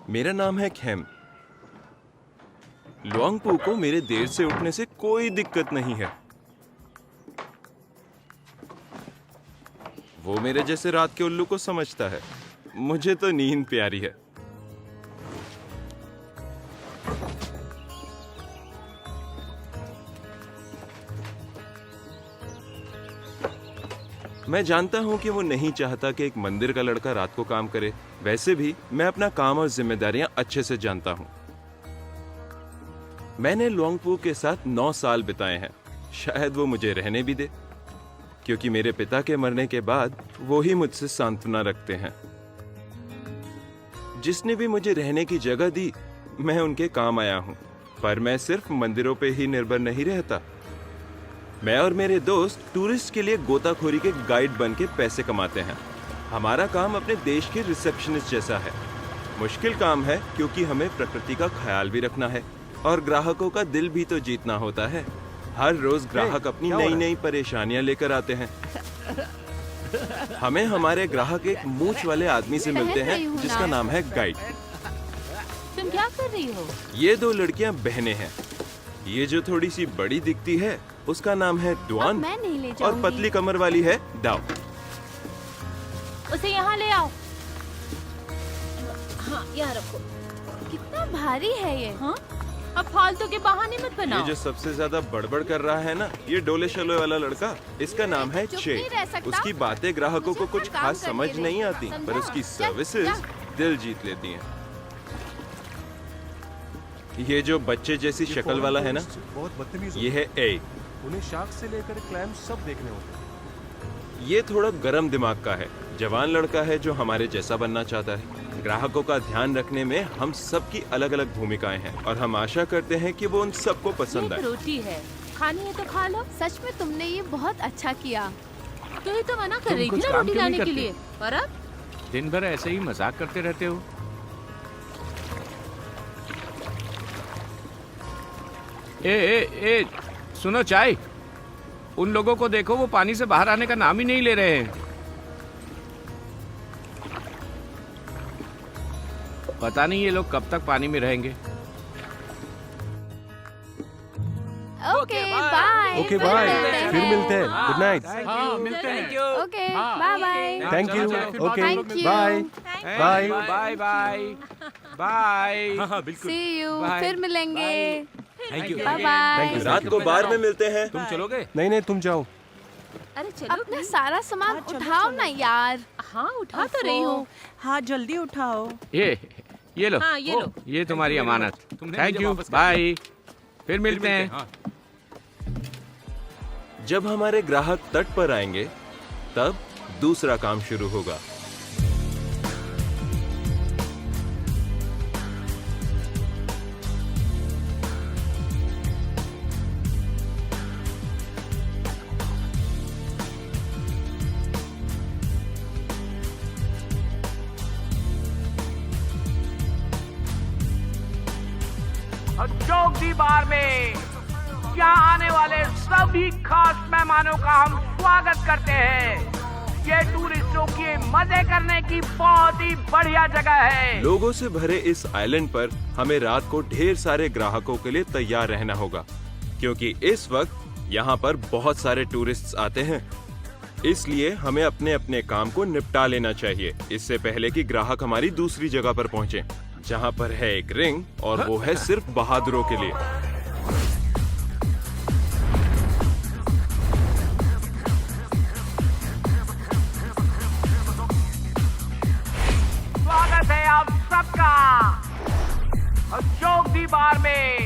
मेरा नाम है खेम। लुआंगपू को मेरे देर से उठने से कोई दिक्कत नहीं है। वो मेरे जैसे रात के उल्लू को समझता है। मुझे तो नींद प्यारी है। मैं जानता हूं कि वो नहीं चाहता कि एक मंदिर का लड़का रात को काम करे। वैसे भी मैं अपना काम और जिम्मेदारियां अच्छे से जानता हूं। मैंने लुआंगपू के साथ 9 साल बिताए हैं। शायद वो मुझे रहने भी दे, क्योंकि मेरे पिता के मरने के बाद वो ही मुझसे सांत्वना रखते हैं। जिसने भी मुझे रहने की जगह दी, मैं उनके काम आया हूं। पर मैं सिर्फ मंदिरों पे ही निर्भर नहीं रहता। मैं और मेरे दोस्त टूरिस्ट के लिए गोताखोरी के गाइड बन के पैसे कमाते हैं। हमारा काम अपने देश के रिसेप्शनिस्ट जैसा है। मुश्किल काम है, क्योंकि हमें प्रकृति का ख्याल भी रखना है और ग्राहकों का दिल भी तो जीतना होता है। हर रोज ग्राहक अपनी नई नई परेशानियां लेकर आते हैं। हमें हमारे ग्राहक एक मूंछ वाले आदमी से मिलते हैं जिसका नाम है गाइड। तुम क्या कर रही हो? ये 2 लड़कियां बहनें हैं। ये जो थोड़ी सी बड़ी दिखती है उसका नाम है डुआन, मैं नहीं ले और जाऊंगी। पतली कमर वाली है डाओ। उसे यहाँ ले आओ। हाँ, यहाँ रखो। कितना भारी है ये। हाँ? अब फालतू के बहाने मत ये बनाओ। जो सबसे ज्यादा बड़बड़ कर रहा है ना, ये डोले शलोए वाला लड़का, इसका नाम है चुप चे। नहीं रह सकता? उसकी बातें ग्राहकों को मुझे कुछ अपना काम खास समझ करके नहीं दे, आती, पर समझा? उसकी चल, सर्विसेज जा। दिल जीत लेती हैं। ये जो बच्चे जैसी शक्ल वाला है ना, बहुत बदतमीज ये है ए। उन्हें शार्क से लेकर क्लैम सब देखने होते हैं। ये थोड़ा गरम दिमाग का है, जवान लड़का है जो हमारे जैसा बनना चाहता है। ग्राहकों का ध्यान रखने में हम सबकी अलग अलग भूमिकाएं हैं, और हम आशा करते हैं कि वो उन सबको पसंद ये आए। रोटी है, खानी है तो खा लो। सच में तुमने ये बहुत अच्छा किया। तू ही तो मना कर तुम रही थी कुछ ना काम रोटी क्यों लाने नहीं के करती? लिए। और अब दिन भर ऐसे ही मजाक करते रहते हो। ए, सुनो चाय। उन लोगों को देखो, वो पानी से बाहर आने का नाम ही नहीं ले रहे हैं। पता नहीं ये लोग कब तक पानी में रहेंगे। Okay bye. ओके बाय, फिर मिलते हैं। Good night. हाँ, मिलते हैं। Okay bye bye. Thank you. Okay Thank you. Bye bye. Bye bye bye. हाँ बिल्कुल। See you. Bye. फिर मिलेंगे। Thank you. Bye bye. रात को बार में मिलते हैं। तुम चलोगे? नहीं तुम जाओ। अरे चलो। अपना सारा सामान चलो, उठाओ चलो। ना यार। हाँ, उठा तो रही हूँ। हाँ जल्दी उठाओ। ये लो। हाँ, ये लो। ये तुम्हारी अमानत। तुमने थैंक मुझे यू। वापस कर बाय। फिर मिलते हैं। हाँ। जब हमारे ग्राहक तट पर आएंगे, तब दूसरा काम शुरू होगा। चौक दी बार में यहाँ आने वाले सभी खास मेहमानों का हम स्वागत करते हैं। ये टूरिस्टों की मजे करने की बहुत ही बढ़िया जगह है। लोगों से भरे इस आइलैंड पर हमें रात को ढेर सारे ग्राहकों के लिए तैयार रहना होगा, क्योंकि इस वक्त यहाँ पर बहुत सारे टूरिस्ट्स आते हैं। इसलिए हमें अपने अपने काम को निपटा लेना चाहिए, इससे पहले कि ग्राहक हमारी दूसरी जगह पर पहुँचे, जहाँ पर है एक रिंग, और वो है सिर्फ बहादुरों के लिए। स्वागत है आप सबका चौक दी बार में।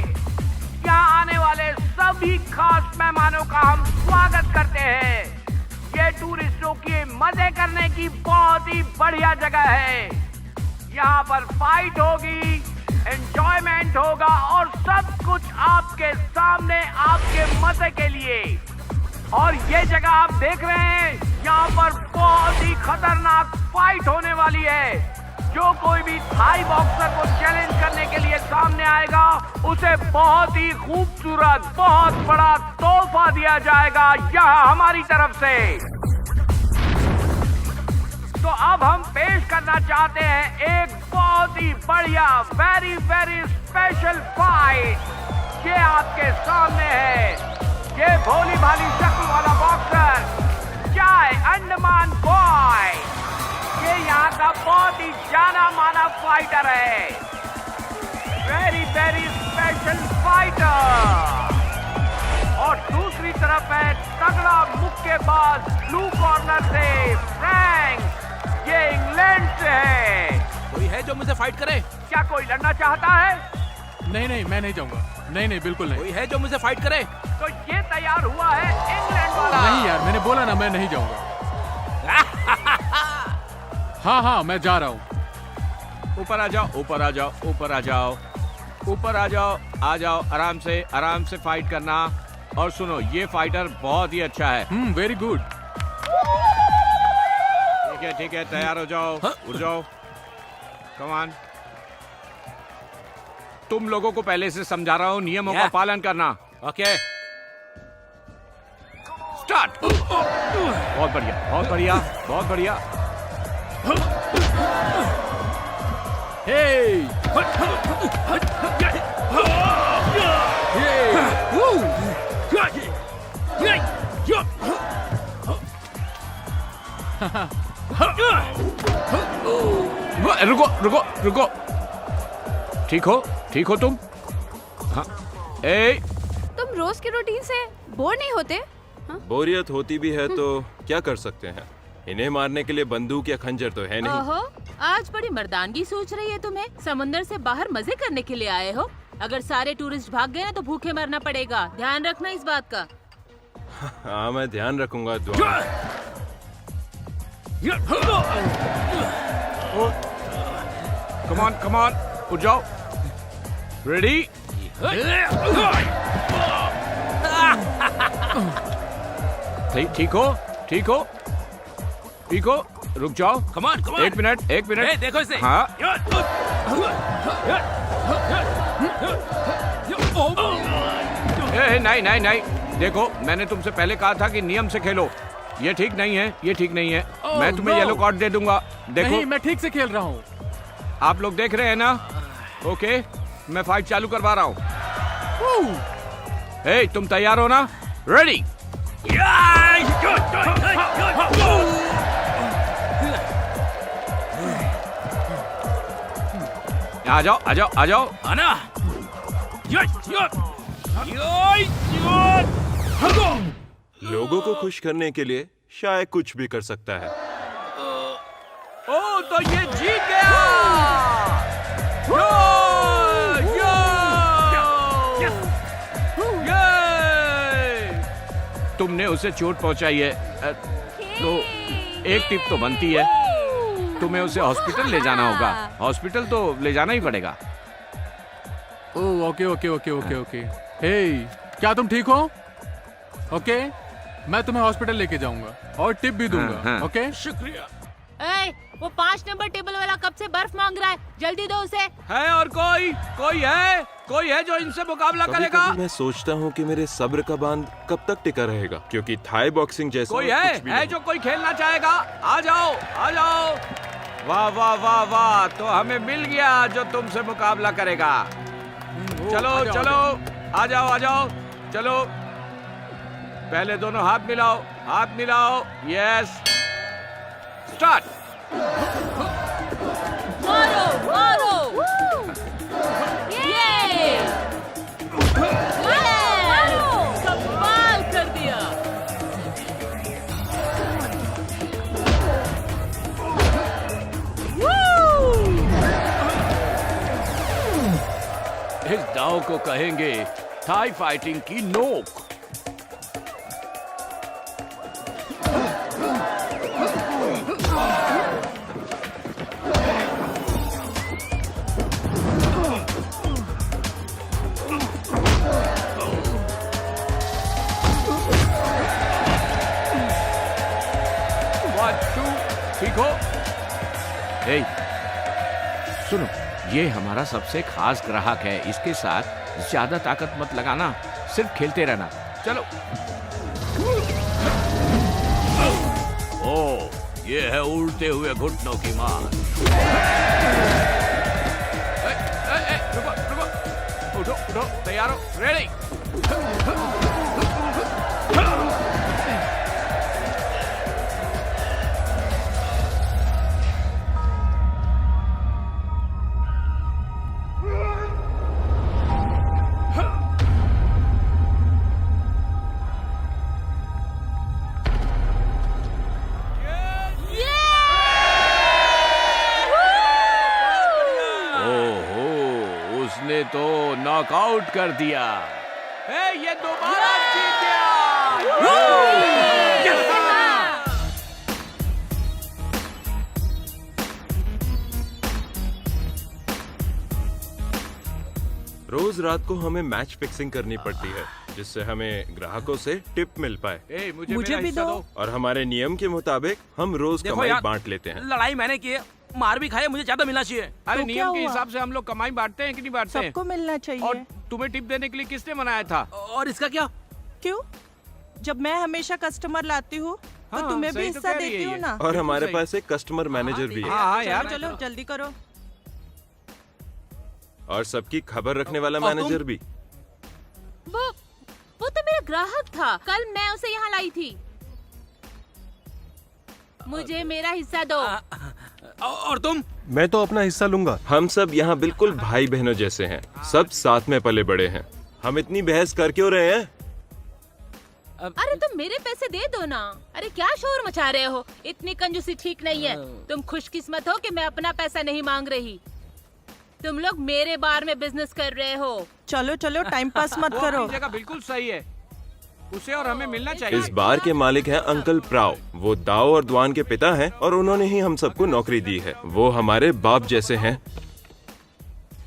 यहाँ आने वाले सभी खास मेहमानों का हम स्वागत करते हैं। ये टूरिस्टों की मजे करने की बहुत ही बढ़िया जगह है। यहाँ पर फाइट होगी, एंजॉयमेंट होगा, और सब कुछ आपके सामने, आपके मजे के लिए। और ये जगह आप देख रहे हैं, यहाँ पर बहुत ही खतरनाक फाइट होने वाली है। जो कोई भी थाई बॉक्सर को चैलेंज करने के लिए सामने आएगा, उसे बहुत ही खूबसूरत, बहुत बड़ा तोहफा दिया जाएगा यहाँ हमारी तरफ से। तो अब हम पेश करना चाहते हैं एक बहुत ही बढ़िया वेरी वेरी स्पेशल फाइट। ये आपके सामने है, ये भोली भाली शक्ल वाला बॉक्सर चाय अंडमान बॉय। ये यहाँ का बहुत ही जाना माना फाइटर है, वेरी वेरी स्पेशल फाइटर। और दूसरी तरफ है तगड़ा मुक्केबाज ब्लू कॉर्नर से फ्रैंक, ये इंग्लैंड से है। कोई है जो मुझे फाइट करे? क्या कोई लड़ना चाहता है? नहीं मैं नहीं जाऊंगा। नहीं बिल्कुल नहीं। कोई है जो मुझे फाइट करे? तो ये तैयार हुआ है इंग्लैंड वाला। नहीं यार, मैंने बोला ना मैं नहीं जाऊंगा। हाँ मैं जा रहा हूँ। ऊपर आ जाओ, ऊपर आ जाओ, ऊपर आ जाओ, ऊपर आ जाओ, आ जाओ। आराम से फाइट करना। और सुनो, ये फाइटर बहुत ही अच्छा है। Very good. ठीक है, तैयार हो जाओ, उठ जाओ, कम ऑन। तुम लोगों को पहले से समझा रहा हूँ, नियमों का पालन करना। ओके। स्टार्ट। बहुत बढ़िया, बहुत बढ़िया, बहुत बढ़िया। Hey! रुको। ठीक हो तुम? हाँ। तुम रोज की रूटीन से बोर नहीं होते? हाँ? बोरियत होती भी है तो क्या कर सकते हैं। इन्हें मारने के लिए बंदूक या खंजर तो है नहीं। ओहो, आज बड़ी मर्दानगी सोच रही है तुम्हें। समुंदर से बाहर मजे करने के लिए आए हो। अगर सारे टूरिस्ट भाग गए ना तो भूखे मरना पड़ेगा, ध्यान रखना इस बात का। हाँ, मैं ध्यान रखूंगा। दुआ। कम ऑन, उठ जाओ। रेडी? ठीक हो? रुक जाओ। Come on. एक मिनट। देखो इसे। हाँ। नहीं। देखो, मैंने तुमसे पहले कहा था कि नियम से खेलो। ये ठीक नहीं है। मैं तुम्हें येलो कार्ड दे दूंगा। देखो, नहीं, मैं ठीक से खेल रहा हूँ। आप लोग देख रहे हैं ना? ओके, मैं फाइट चालू करवा रहा हूँ। तुम तैयार हो ना? रेडी? आ जाओ। आना। लोगों को खुश करने के लिए शायद कुछ भी कर सकता है। ओ, तो ये जीत गया। तुमने उसे चोट पहुंचाई है, तो एक टिप तो बनती है, तुम्हें उसे हॉस्पिटल ले जाना होगा। हॉस्पिटल तो ले जाना ही पड़ेगा। ओके। हे, क्या तुम ठीक हो? ओके, मैं तुम्हें हॉस्पिटल लेके जाऊंगा और टिप भी दूंगा। ओके, शुक्रिया। वो 5 नंबर टेबल वाला कब से बर्फ मांग रहा है, जल्दी दो उसे। है और कोई है जो इनसे मुकाबला करेगा? कभी मैं सोचता हूँ कि मेरे सब्र का बांध कब तक टिका रहेगा, क्योंकि थाई बॉक्सिंग जैसा कोई कुछ भी है नहीं। जो कोई खेलना चाहेगा? आ जाओ। वाह, तो हमें मिल गया जो तुमसे मुकाबला करेगा। चलो, आ जाओ। चलो, पहले दोनों हाथ मिलाओ। Yes, start. मारो। ये कमाल कर दिया। इस दाव को कहेंगे थाई फाइटिंग की नोक। ठीक हो? सुनो, ये हमारा सबसे खास ग्राहक है। इसके साथ ज्यादा ताकत मत लगाना, सिर्फ खेलते रहना। चलो। ये है उड़ते हुए घुटनों की मार। रुको रुको, उठो उठो, तैयार हो, रेडी। उसने तो नॉकआउट कर दिया। ये दोबारा जीत गया। रोज रात को हमें मैच फिक्सिंग करनी पड़ती है, जिससे हमें ग्राहकों से टिप मिल पाए। मुझे मुझे भी दो। और हमारे नियम के मुताबिक हम रोज देखो कमाई यार, बांट लेते हैं। लड़ाई मैंने की है, मार भी खाई है, मुझे ज्यादा मिलना चाहिए। अरे तो नियम क्या के हुआ? हिसाब से हम लोग कमाई बांटते हैं कि नहीं बांटते हैं? सबको मिलना और चाहिए। तुम्हें टिप देने के लिए किसने मनाया था? और इसका क्या? क्यों? जब मैं हमेशा कस्टमर लाती हूँ तो हाँ, तुम्हें भी सही तो हिस्सा कह रही है देती हूँ ये। ना। और हमारे सही। पास एक कस्टमर मैनेजर भी है, हाँ यार, चलो चलो जल्दी करो। और सबकी खबर रखने वाला और तुम? मैनेजर भी। वो तो मेरा ग्राहक था, कल मैं उसे यहाँ लाई थी। मुझे मेरा हिस्सा दो। और तुम? मैं तो अपना हिस्सा लूंगा। हम सब यहाँ बिल्कुल भाई बहनों जैसे हैं, सब साथ में पले बड़े हैं। हम इतनी बहस कर क्यों रहे हैं? अरे तुम मेरे पैसे दे दो ना। अरे क्या शोर मचा रहे हो? इतनी कंजूसी ठीक नहीं है। तुम खुशकिस्मत हो कि मैं अपना पैसा नहीं मांग रही। तुम लोग मेरे बार में बिजनेस कर रहे हो। चलो चलो टाइम पास मत वो करो। अपनी जगह बिल्कुल सही है, उसे और हमें मिलना चाहिए। इस बार के मालिक हैं अंकल प्राव। वो दाओ और द्वान के पिता हैं और उन्होंने ही हम सबको नौकरी दी है। वो हमारे बाप जैसे हैं।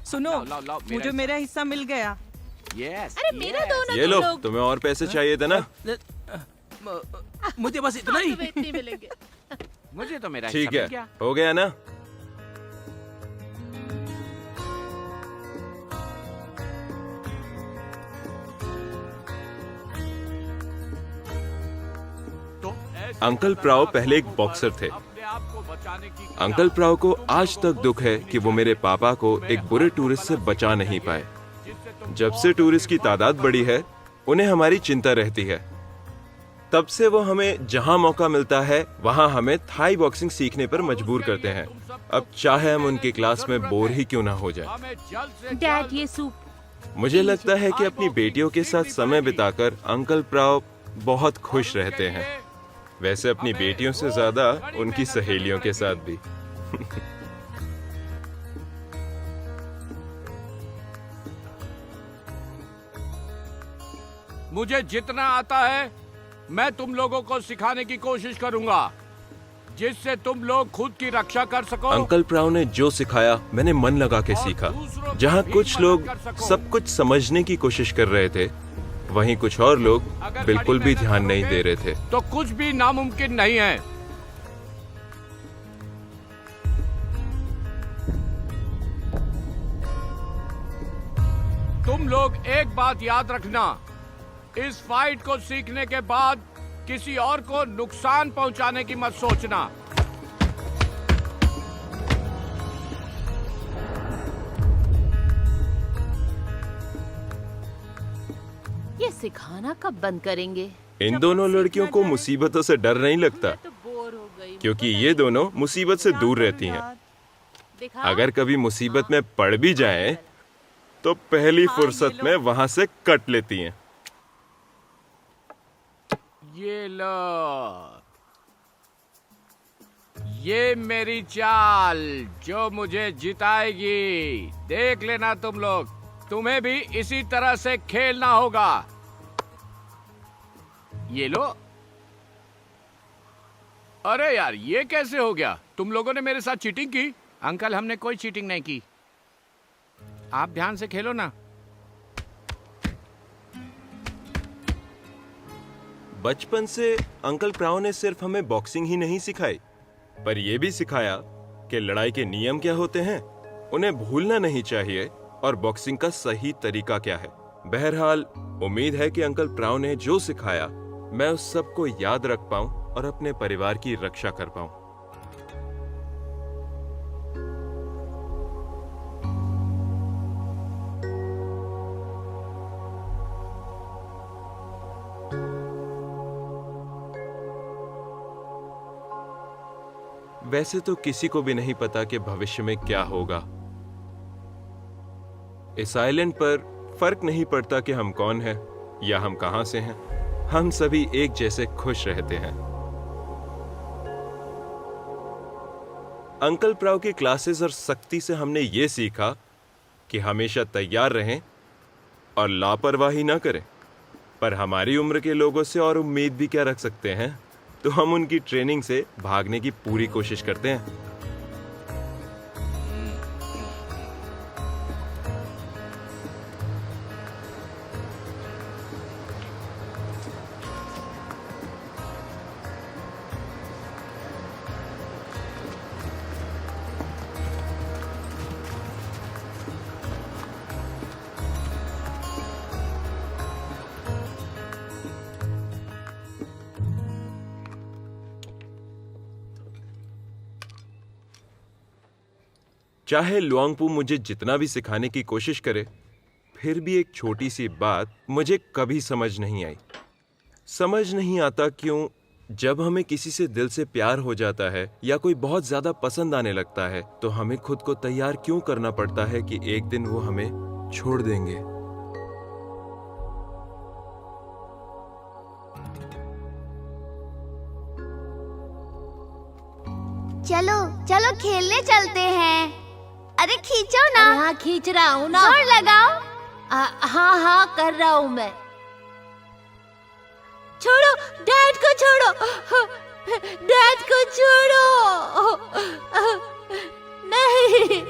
सुनो, लाओ, मुझे मेरा हिस्सा मिल गया। यस। अरे मेरा दो ना ये तुम लो, लोग। तुम्हें और पैसे चाहिए थे ना? मुझे बस इतना ही। तुम्हें इतने मिलेंगे। मुझे तो मेरा ठीक हिस्सा है, मिल गया। हो गया ना? तो अंकल प्राव पहले एक बॉक्सर थे। अपने आप को बचाने की अंकल प्राव को आज तक दुख है कि वो मेरे पापा को एक बुरे टूरिस्ट से बचा नहीं पाए। जब से टूरिस्ट की तादाद बढ़ी है, उन्हें हमारी चिंता रहती है। तब से वो हमें जहां मौका मिलता है वहां हमें थाई बॉक्सिंग सीखने पर मजबूर करते हैं। अब चाहे हम उनकी क्लास में बोर ही क्यों ना हो जाए। हमें जल्द से डैड जल्द ये सूप। मुझे लगता है कि अपनी बेटियों के साथ समय बिताकर अंकल प्राव बहुत खुश रहते हैं। वैसे अपनी बेटियों से ज्यादा उनकी सहेलियों के साथ भी। मुझे जितना आता है मैं तुम लोगों को सिखाने की कोशिश करूंगा, जिससे तुम लोग खुद की रक्षा कर सको। अंकल प्राव ने जो सिखाया मैंने मन लगा के सीखा। जहाँ कुछ लोग सब कुछ समझने की कोशिश कर रहे थे, वहीं कुछ और लोग बिल्कुल भी ध्यान नहीं दे रहे थे। तो कुछ भी नामुमकिन नहीं है। तुम लोग एक बात याद रखना, इस फाइट को सीखने के बाद किसी और को नुकसान पहुंचाने की मत सोचना। ये सिखाना कब बंद करेंगे? इन दोनों लड़कियों को मुसीबतों से डर नहीं लगता, मैं तो बोर हो गई। क्योंकि ये दोनों मुसीबत से दूर रहती हैं। दिखा। अगर कभी मुसीबत में पड़ भी जाएं, तो पहली फुर्सत में वहां से कट लेती हैं। ये लो, ये मेरी चाल जो मुझे जिताएगी। देख लेना तुम लोग, तुम्हें भी इसी तरह से खेलना होगा। ये लो। अरे यार, ये कैसे हो गया? तुम लोगों ने मेरे साथ चीटिंग की? अंकल, हमने कोई चीटिंग नहीं की। आप ध्यान से खेलो ना। बचपन से अंकल प्राव ने सिर्फ हमें बॉक्सिंग ही नहीं सिखाई, पर यह भी सिखाया कि लड़ाई के नियम क्या होते हैं, उन्हें भूलना नहीं चाहिए और बॉक्सिंग का सही तरीका क्या है। बहरहाल, उम्मीद है कि अंकल प्राव ने जो सिखाया मैं उस सब को याद रख पाऊं और अपने परिवार की रक्षा कर पाऊं। वैसे तो किसी को भी नहीं पता कि भविष्य में क्या होगा। इस आइलैंड पर फर्क नहीं पड़ता कि हम कौन हैं या हम कहां से हैं, हम सभी एक जैसे खुश रहते हैं। अंकल प्राव की क्लासेस और सख्ती से हमने ये सीखा कि हमेशा तैयार रहें और लापरवाही ना करें। पर हमारी उम्र के लोगों से और उम्मीद भी क्या रख सकते हैं, तो हम उनकी ट्रेनिंग से भागने की पूरी कोशिश करते हैं। चाहे लुआंगपू मुझे जितना भी सिखाने की कोशिश करे, फिर भी एक छोटी सी बात मुझे कभी समझ नहीं आई। समझ नहीं आता क्यों जब हमें किसी से दिल से प्यार हो जाता है या कोई बहुत ज्यादा पसंद आने लगता है, तो हमें खुद को तैयार क्यों करना पड़ता है कि एक दिन वो हमें छोड़ देंगे। चलो चलो खेलने चलते हैं। अरे खींचो ना। हाँ खींच रहा हूँ ना। जोर लगाओ। हाँ हाँ कर रहा हूँ मैं। छोड़ो, डैड को छोड़ो, डैड को छोड़ो। नहीं।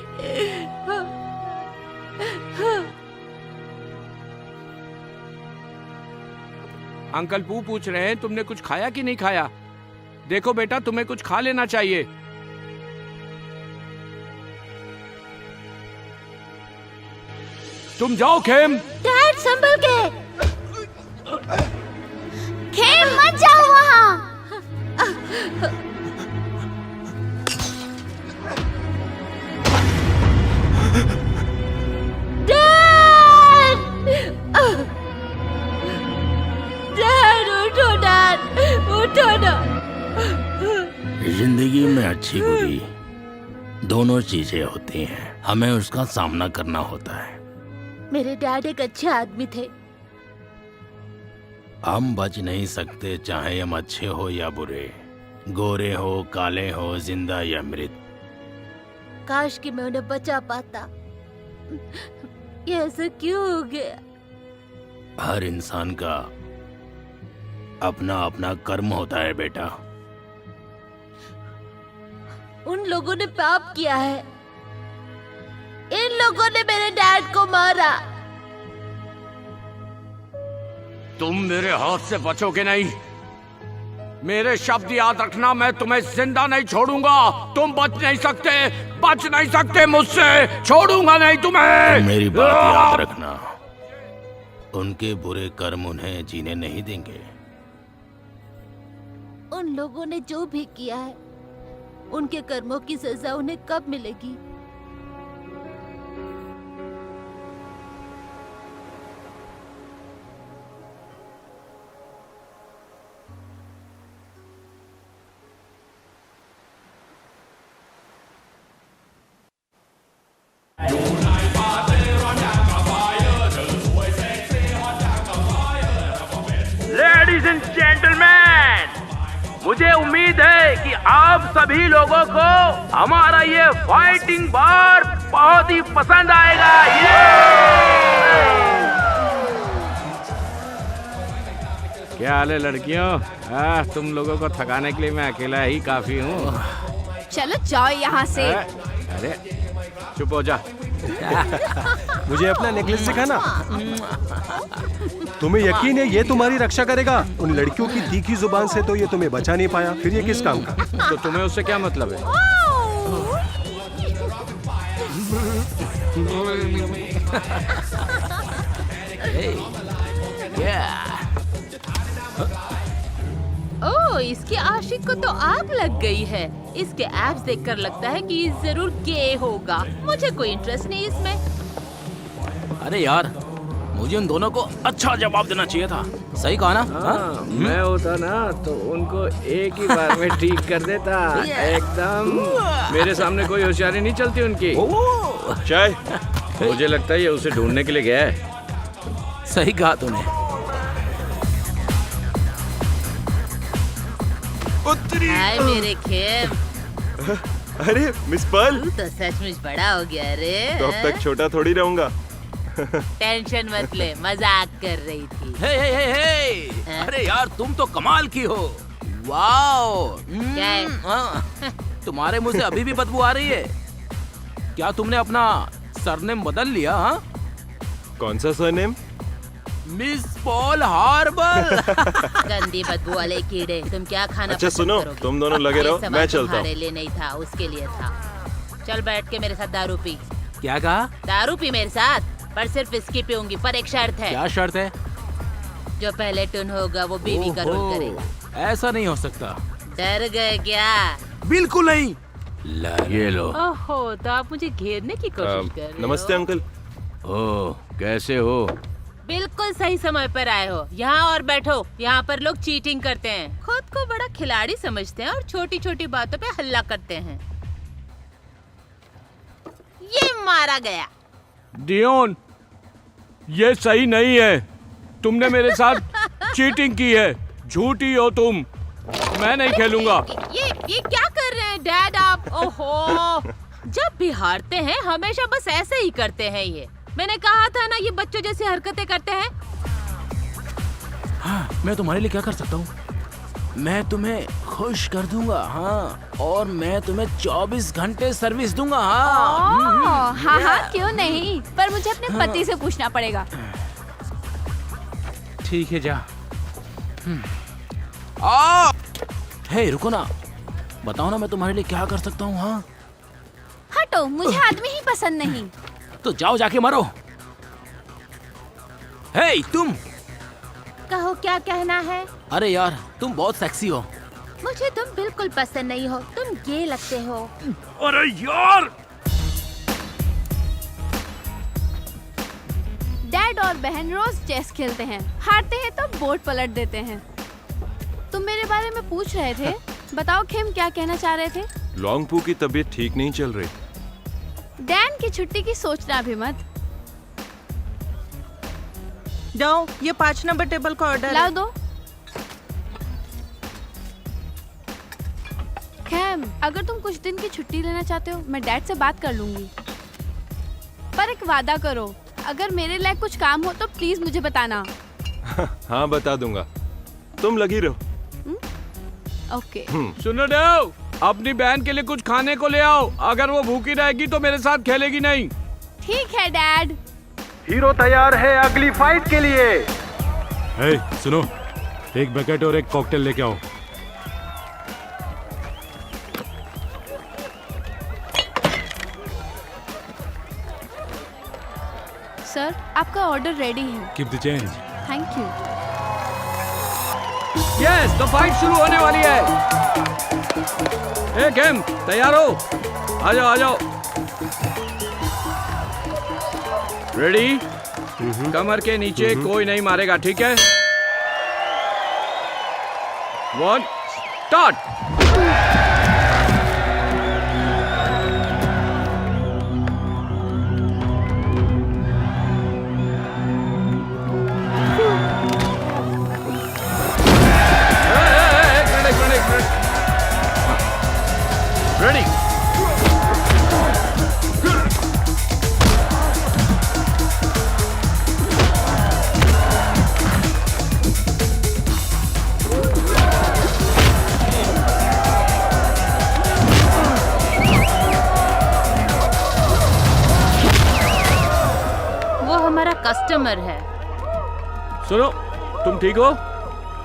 अंकल पू पूछ रहे हैं तुमने कुछ खाया कि नहीं खाया। देखो बेटा, तुम्हें कुछ खा लेना चाहिए। तुम जाओ खेम। डैड संभल के। खेम मत जाओ वहाँ। डैड, डैड उठो, डैड उठो ना। जिंदगी में अच्छी बुरी दोनों चीजें होती हैं, हमें उसका सामना करना होता है। मेरे डैड एक अच्छे आदमी थे। हम बच नहीं सकते, चाहे हम अच्छे हो या बुरे, गोरे हो काले हो, जिंदा या मृत। काश कि मैं उन्हें बचा पाता। ये ऐसा क्यों हो गया? हर इंसान का अपना अपना कर्म होता है बेटा। उन लोगों ने पाप किया है। इन लोगों ने मेरे डैड को मारा। तुम मेरे हाथ से बचोगे नहीं। मेरे शब्द याद रखना, मैं तुम्हें जिंदा नहीं छोड़ूंगा। तुम बच नहीं सकते मुझसे। छोड़ूंगा नहीं तुम्हें। तुम मेरी बात याद रखना, उनके बुरे कर्म उन्हें जीने नहीं देंगे। उन लोगों ने जो भी किया है, उनके कर्मों की सजा उन्हें कब मिलेगी? लेडीज एंड जेंटलमैन, मुझे उम्मीद है कि आप सभी लोगों को हमारा ये फाइटिंग बार बहुत ही पसंद आएगा। क्या हाल है लड़कियों? तुम लोगों को थकाने के लिए मैं अकेला ही काफी हूँ। चलो जाओ यहाँ से। अरे चुप हो जा। मुझे अपना नेकलेस दिखाना। तुम्हें यकीन है ये तुम्हारी रक्षा करेगा? उन लड़कियों की तीखी जुबान से तो ये तुम्हें बचा नहीं पाया, फिर ये किस काम का? तो तुम्हें उससे क्या मतलब है? ओह, इसके आशिक को तो आग लग गई है। इसके एब्स देखकर लगता है कि ये जरूर गे होगा। मुझे कोई इंटरेस्ट नहीं इसमें। अरे यार, मुझे उन दोनों को अच्छा जवाब देना चाहिए था। सही कहा ना? हाँ? मैं होता ना तो उनको एक ही बार में ठीक कर देता। एकदम मेरे सामने कोई होशियारी नहीं चलती उनकी। चाय। मुझे लगता है ये उसे ढूंढने के लिए गया है। सही कहा तूने। हाय मेरे खेम, अरे मिस पर्ल, तू तो सचमुच बड़ा हो गया रे। तो अब तक छोटा थोड़ी रहूंगा। टेंशन मत ले, मजाक कर रही थी। हे, अरे यार तुम तो कमाल की हो। वाओ। क्या है? हाँ, तुम्हारे मुंह से अभी भी बदबू आ रही है। क्या तुमने अपना सरनेम बदल लिया? हाँ? कौन सा सरनेम? Miss Paul herbal. गंदी बदबू वाले कीड़े, तुम क्या खाना अच्छा पसंद सुनो, करोगे? तुम दोनों लगे ये रहो, सवाल मैं चलता हूँ। तुम्हारे लिए नहीं था, उसके लिए था। चल बैठ के मेरे साथ दारू पी। क्या कहा? दारू पी मेरे साथ, पर सिर्फ इसकी पीऊंगी, पर एक शर्त है। क्या शर्त है? जो पहले टुन होगा वो बीवी का रोल ओहो, करेगा। ऐसा नहीं हो सकता। डर गए क्या? बिल्कुल नहीं। ये लो। ओहो, तो आप मुझे घेरने की कोशिश कर रहे हो। नमस्ते अंकल। ओ, कैसे हो? बिल्कुल सही समय पर आए हो। यहाँ और बैठो। यहाँ पर लोग चीटिंग करते हैं, खुद को बड़ा खिलाड़ी समझते हैं और छोटी छोटी बातों पे हल्ला करते हैं। ये मारा गया। डियोन, ये सही नहीं है। तुमने मेरे साथ चीटिंग की है। झूठी हो तुम। मैं नहीं खेलूंगा। ये क्या कर रहे हैं डैड आप? ओहो, जब भी हारते हैं हमेशा बस ऐसे ही करते हैं ये। मैंने कहा था ना, ये बच्चों जैसी हरकतें करते हैं। हाँ, मैं तुम्हारे लिए क्या कर सकता हूँ? मैं तुम्हें खुश कर दूंगा। हाँ, और मैं तुम्हें 24 घंटे सर्विस दूंगा। हाँ, हाँ हाँ, क्यों नहीं, पर मुझे अपने पति से पूछना पड़ेगा। ठीक है, जा। हे, रुको ना, बताओ ना मैं तुम्हारे लिए क्या कर सकता हूँ? हाँ, हटो, मुझे आदमी ही पसंद नहीं। तो जाओ जाके मरो। हे तुम, कहो क्या कहना है? अरे यार तुम बहुत सेक्सी हो। मुझे तुम बिल्कुल पसंद नहीं हो, तुम गे लगते हो। अरे यार, डैड और बहन रोज चेस खेलते हैं, हारते हैं तो बोर्ड पलट देते हैं। तुम मेरे बारे में पूछ रहे थे, बताओ खेम क्या कहना चाह रहे थे? लॉन्गपू की तबीयत ठीक नहीं चल रही। डैन की छुट्टी की सोचना भी मत। जाओ, ये 5 नंबर टेबल का ऑर्डर लाओ है। दो। खेम, अगर तुम कुछ दिन की छुट्टी लेना चाहते हो, मैं डैड से बात कर लूंगी। पर एक वादा करो, अगर मेरे लायक कुछ काम हो तो प्लीज मुझे बताना। हाँ बता दूंगा, तुम लगी रहो। ओके। सुनो देव, अपनी बहन के लिए कुछ खाने को ले आओ। अगर वो भूखी रहेगी तो मेरे साथ खेलेगी नहीं। ठीक है डैड। हीरो तैयार है अगली फाइट के लिए। हे, सुनो, एक बकेट और एक कॉकटेल लेके आओ। सर, आपका ऑर्डर रेडी है। Keep the change. Thank you. Yes, तो फाइट शुरू होने वाली है। ए गेम, तैयार हो? आ जाओ, आ जाओ। रेडी? कमर के नीचे कोई नहीं मारेगा, ठीक है? 1 स्टार्ट। Ready? वो हमारा कस्टमर है। सुनो, तुम ठीक हो?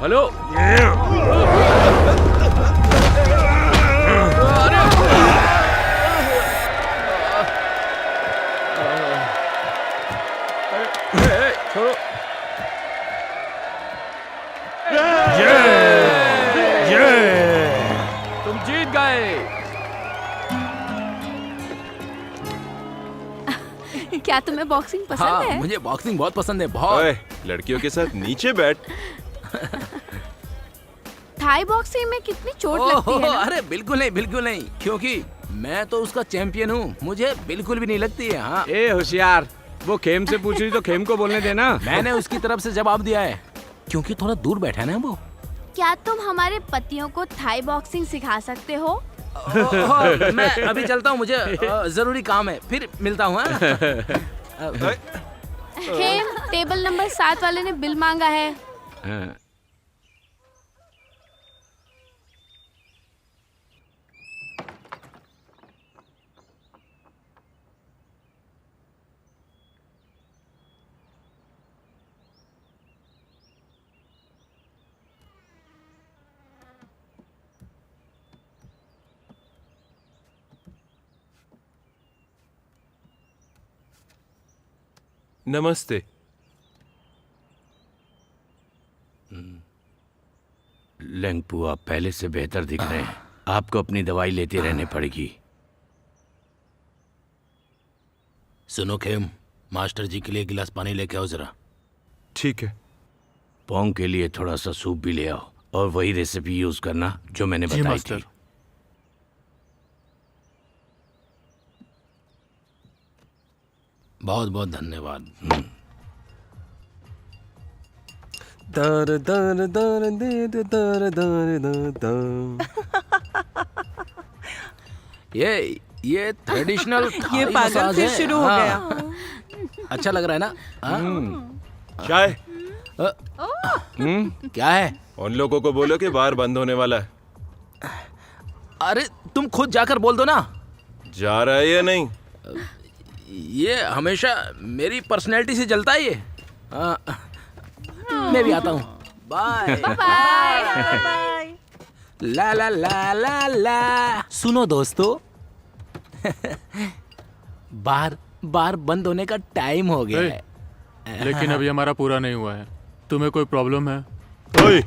हेलो? छोड़ो। तुम जीत गए। क्या तुम्हें बॉक्सिंग पसंद हाँ, है? मुझे बॉक्सिंग बहुत पसंद है, बहुत। ओए, लड़कियों के साथ नीचे बैठ। थाई बॉक्सिंग में कितनी चोट लगती है ना? अरे बिल्कुल नहीं, क्योंकि मैं तो उसका चैंपियन हूँ, मुझे बिल्कुल भी नहीं लगती है। हाँ, ए होशियार, वो खेम से पूछ रही तो खेम को बोलने देना। मैंने उसकी तरफ से जवाब दिया है, क्योंकि थोड़ा दूर बैठा है ना वो। क्या तुम हमारे पतियों को थाई बॉक्सिंग सिखा सकते हो? मैं अभी चलता हूँ, मुझे जरूरी काम है, फिर मिलता हूँ। खेम, टेबल नंबर 7 वाले ने बिल मांगा है। नमस्ते। लेंगपू, आप पहले से बेहतर दिख रहे हैं। आपको अपनी दवाई लेते रहने पड़ेगी। सुनो खेम, मास्टर जी के लिए एक गिलास पानी लेके आओ जरा। ठीक है। पोंग के लिए थोड़ा सा सूप भी ले आओ, और वही रेसिपी यूज करना जो मैंने बताई थी। बहुत बहुत धन्यवाद। दर दर दर दे दे दर दर दर दर। ये ट्रेडिशनल ये पागल फिर शुरू हो गया। अच्छा लग रहा है ना? चाय। क्या है? उन लोगों को बोलो कि बार बंद होने वाला है। अरे तुम खुद जाकर बोल दो ना। जा रहा है या नहीं? ये हमेशा मेरी पर्सनैलिटी से जलता है ये। मैं भी आता हूँ। Bye bye. ला ला ला ला ला। सुनो दोस्तों, बार बंद होने का टाइम हो गया है। लेकिन अभी हमारा पूरा नहीं हुआ है। तुम्हें कोई प्रॉब्लम है? ओए,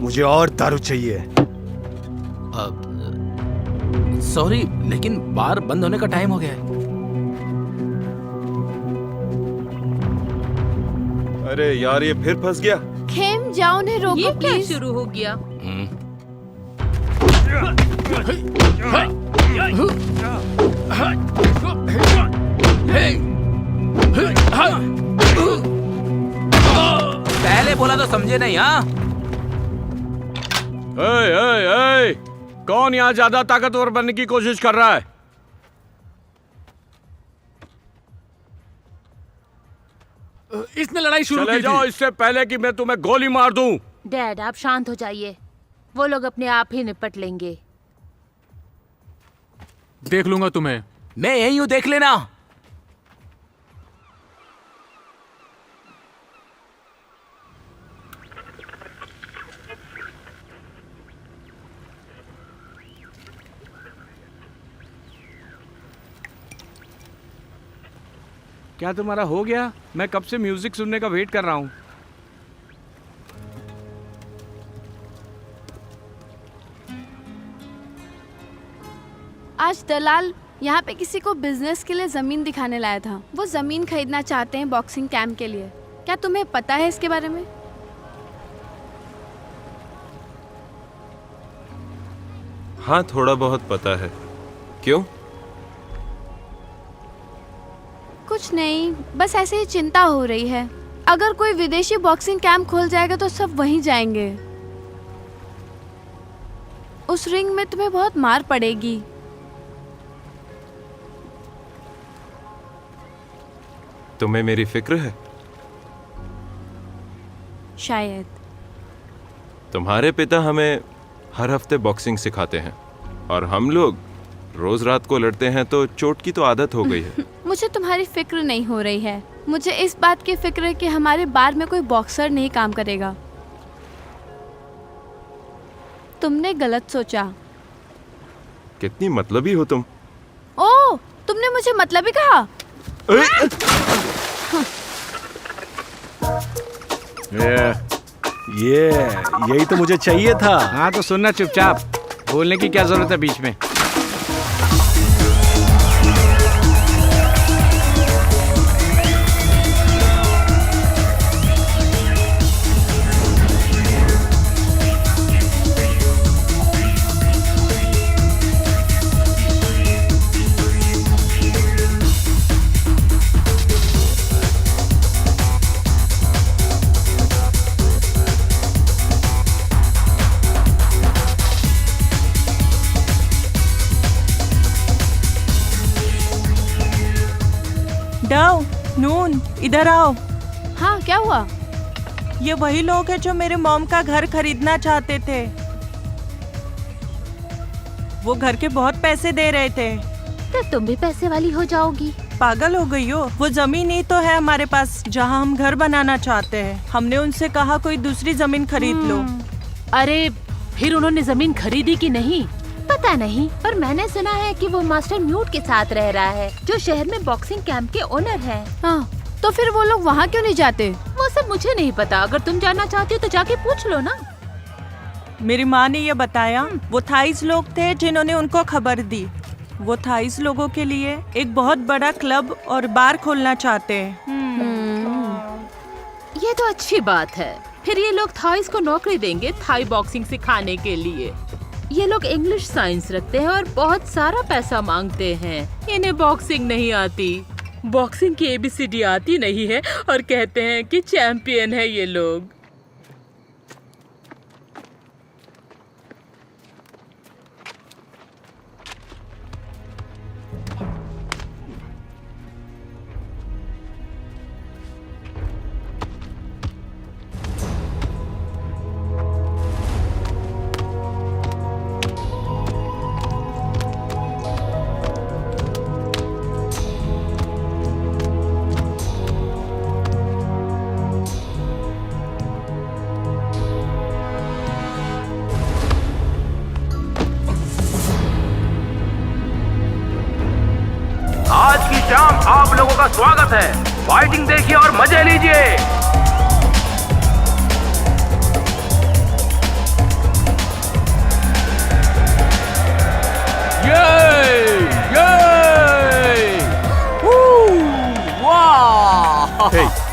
मुझे और दारू चाहिए। सॉरी, लेकिन बार बंद होने का टाइम हो गया है। अरे यार, ये फिर फंस गया। खेम, जाओ उन्हें रोको ये क्या प्लीज। शुरू हो गया? पहले बोला तो समझे नहीं। हाँ, कौन यहाँ ज्यादा ताकतवर बनने की कोशिश कर रहा है? इसने लड़ाई शुरू चले की जाओ थी। इससे पहले कि मैं तुम्हें गोली मार दूं। डैड, आप शांत हो जाइए। वो लोग अपने आप ही निपट लेंगे। देख लूंगा तुम्हें। मैं यही हूँ, देख लेना। क्या तुम्हारा हो गया? मैं कब से म्यूजिक सुनने का वेट कर रहा हूँ। आज दलाल यहाँ पे किसी को बिजनेस के लिए जमीन दिखाने लाया था। वो जमीन खरीदना चाहते हैं बॉक्सिंग कैंप के लिए। क्या तुम्हें पता है इसके बारे में? हाँ, थोड़ा बहुत पता है। क्यों? कुछ नहीं, बस ऐसे ही चिंता हो रही है। अगर कोई विदेशी बॉक्सिंग कैंप खोल जाएगा तो सब वहीं जाएंगे। उस रिंग में तुम्हें बहुत मार पड़ेगी। तुम्हें मेरी फिक्र है? शायद। तुम्हारे पिता हमें हर हफ्ते बॉक्सिंग सिखाते हैं, और हम लोग रोज रात को लड़ते हैं, तो चोट की तो आदत हो गई है। मुझे तुम्हारी फिक्र नहीं हो रही है। मुझे इस बात की फिक्र है कि हमारे बार में कोई बॉक्सर नहीं काम करेगा। तुमने गलत सोचा। कितनी मतलबी हो तुम। ओह, तुमने मुझे मतलबी कहा। यही तो मुझे चाहिए था। हाँ तो सुनना चुपचाप, बोलने की क्या जरूरत है बीच में। सुन, इधर आओ। हाँ, क्या हुआ? ये वही लोग हैं जो मेरे मॉम का घर खरीदना चाहते थे। वो घर के बहुत पैसे दे रहे थे। तो तुम भी पैसे वाली हो जाओगी। पागल हो गई हो? वो जमीन ही तो है हमारे पास जहाँ हम घर बनाना चाहते हैं। हमने उनसे कहा कोई दूसरी जमीन खरीद लो। अरे फिर उन्होंने जमीन खरीदी कि नहीं पता नहीं, पर मैंने सुना है कि वो मास्टर म्यूट के साथ रह रहा है, जो शहर में बॉक्सिंग कैंप के ओनर है। हाँ, तो फिर वो लोग वहाँ क्यों नहीं जाते? वो सब मुझे नहीं पता। अगर तुम जानना चाहती हो तो जाके पूछ लो ना। मेरी माँ ने ये बताया, वो थाईस लोग थे जिन्होंने उनको खबर दी। वो थाईस लोगों के लिए एक बहुत बड़ा क्लब और बार खोलना चाहते हैं। ये तो अच्छी बात है। फिर ये लोग थाईस को नौकरी देंगे थाई बॉक्सिंग सिखाने के लिए। ये लोग इंग्लिश साइंस रखते हैं और बहुत सारा पैसा मांगते हैं। इन्हें बॉक्सिंग नहीं आती, बॉक्सिंग की ABCD आती नहीं है और कहते हैं कि चैंपियन है ये लोग। आज की शाम आप लोगों का स्वागत है। फाइटिंग देखिए और मजे लीजिए।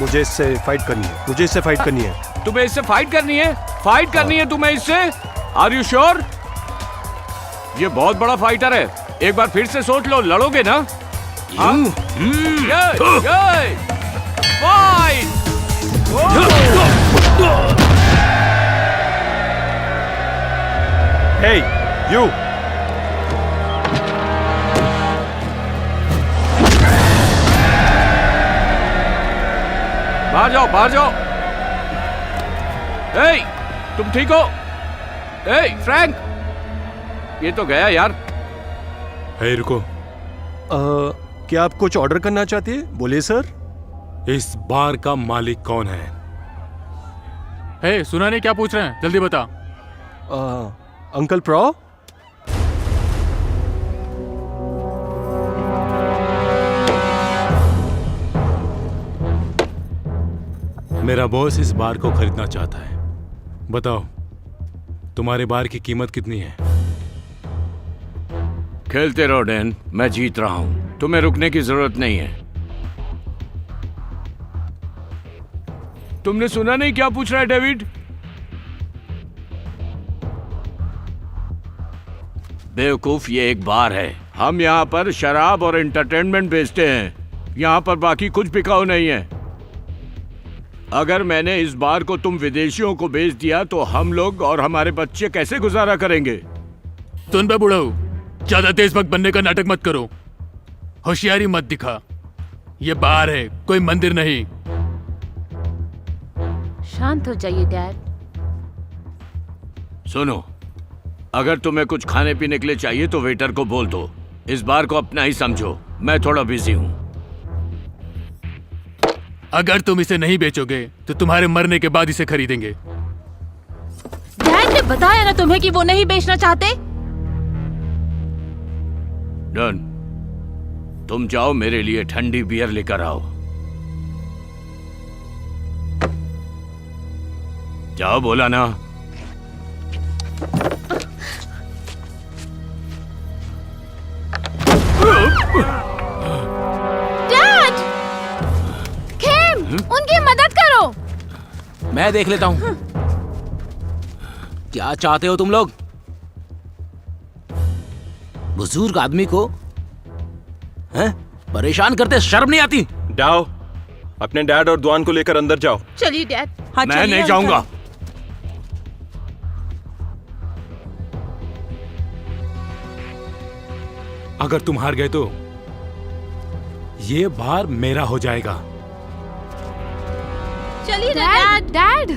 मुझे इससे फाइट करनी है, मुझे इससे फाइट करनी है। तुम्हें इससे फाइट करनी है? फाइट करनी है तुम्हें इससे? Are you sure? ये बहुत बड़ा फाइटर है। एक बार फिर से सोच लो, लड़ोगे ना? फाइट! Hey, you! बाहर जाओ, बाहर जाओ। ए, तुम ठीक हो? ए, फ्रैंक, ये तो गया यार। हे, रुको। क्या आप कुछ ऑर्डर करना चाहते हैं? बोलिए सर। इस बार का मालिक कौन है? हे, सुना नहीं क्या पूछ रहे हैं? जल्दी बता। Uncle pro? मेरा बॉस इस बार को खरीदना चाहता है। बताओ, तुम्हारे बार की कीमत कितनी है? खेलते रहो डैन, मैं जीत रहा हूं। तुम्हें रुकने की जरूरत नहीं है। तुमने सुना नहीं क्या पूछ रहा है डेविड? बेवकूफ, ये एक बार है। हम यहाँ पर शराब और एंटरटेनमेंट बेचते हैं। यहाँ पर बाकी कुछ बिकाऊ नहीं है। अगर मैंने इस बार को तुम विदेशियों को बेच दिया तो हम लोग और हमारे बच्चे कैसे गुजारा करेंगे? सुन बे बुढ़ऊ, ज्यादा देशभक्त बनने का नाटक मत करो, होशियारी मत दिखा। ये बार है, कोई मंदिर नहीं। शांत हो जाइए डैड। सुनो, अगर तुम्हें कुछ खाने पीने के लिए चाहिए तो वेटर को बोल दो। इस बार को अपना ही समझो, मैं थोड़ा बिजी हूँ। अगर तुम इसे नहीं बेचोगे तो तुम्हारे मरने के बाद इसे खरीदेंगे। डैड ने बताया ना तुम्हें कि वो नहीं बेचना चाहते। डन, तुम जाओ, मेरे लिए ठंडी बियर लेकर आओ। जाओ, बोला ना। डैड! खेम, उनकी मदद करो। मैं देख लेता हूँ। क्या चाहते हो तुम लोग? बुजुर्ग आदमी को हैं परेशान करते शर्म नहीं आती? डाओ, अपने डैड और दुआन को लेकर अंदर जाओ। चलिए डैड। मैं नहीं जाऊंगा। अगर तुम हार गए तो ये बार मेरा हो जाएगा। चलिए ना डैड। डैड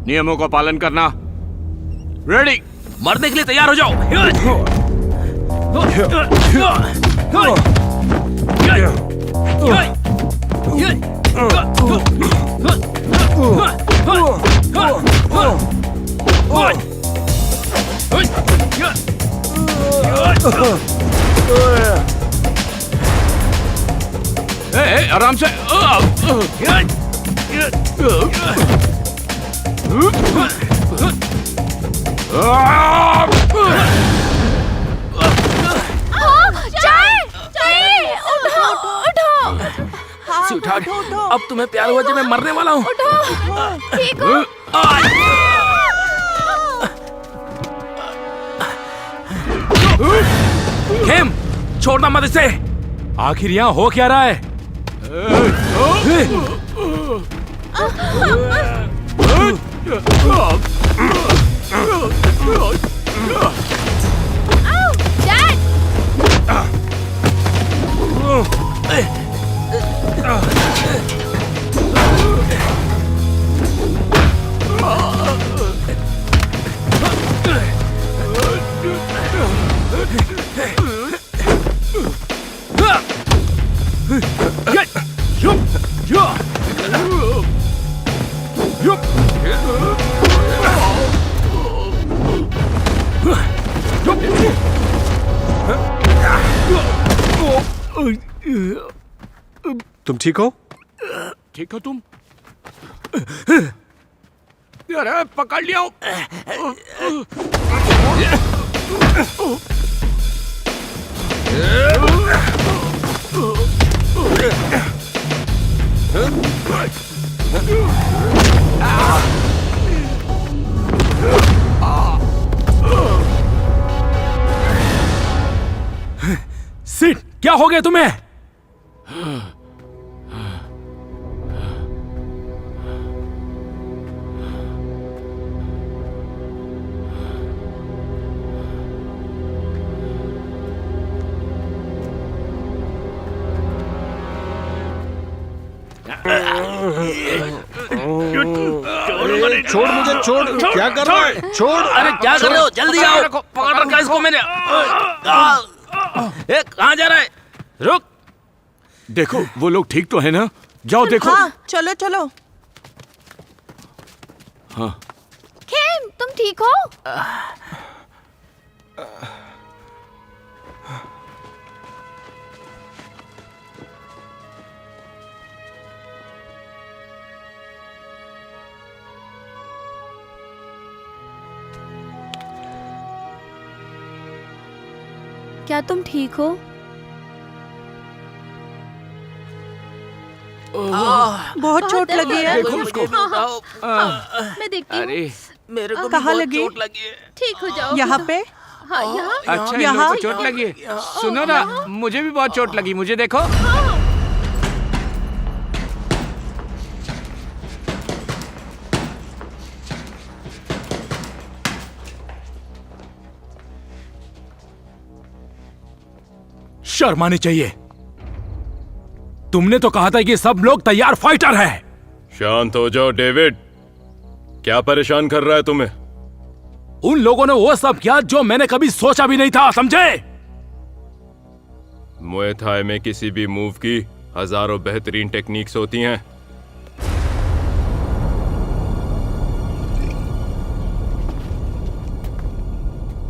नियमों का पालन करना। रेडी, मरने के लिए तैयार हो जाओ। ए, आराम से। स्वीटहार्ट, अब तुम्हें प्यार हुआ जब मैं मरने वाला हूँ। ठीक हो? खेम, छोड़ना मत इसे। आखिर यहाँ हो क्या रहा है? तुम ठीक हो? ठीक हो तुम? अरे पकड़ लिया हूं। सिट, क्या हो गया तुम्हें? छोड़ मुझे, छोड़। क्या कर रहा है? छोड़। अरे क्या कर रहे हो? जल्दी आओ। पकड़ रखा इसको मैंने। कहाँ जा रहा है? रुक। देखो वो लोग ठीक तो है ना? जाओ देखो। हाँ, चलो चलो। हाँ। खेम, तुम ठीक हो? क्या तुम ठीक हो? बहुत चोट लगी है। देखो उसको। मैं देखती हूँ। अरे मेरे को कहाँ लगी? चोट लगी है। ठीक हो जाओ। यहाँ पे? हाँ, यहाँ। अच्छा, इन लोगों को चोट लगी है। सुनो ना, मुझे भी बहुत चोट लगी। मुझे देखो। शर्म आनी चाहिए। तुमने तो कहा था कि सब लोग तैयार फाइटर हैं। शांत हो जाओ डेविड। क्या परेशान कर रहा है तुम्हें? उन लोगों ने वो सब किया जो मैंने कभी सोचा भी नहीं था, समझे? मुए थाई में किसी भी मूव की हजारों बेहतरीन टेक्निक्स होती हैं।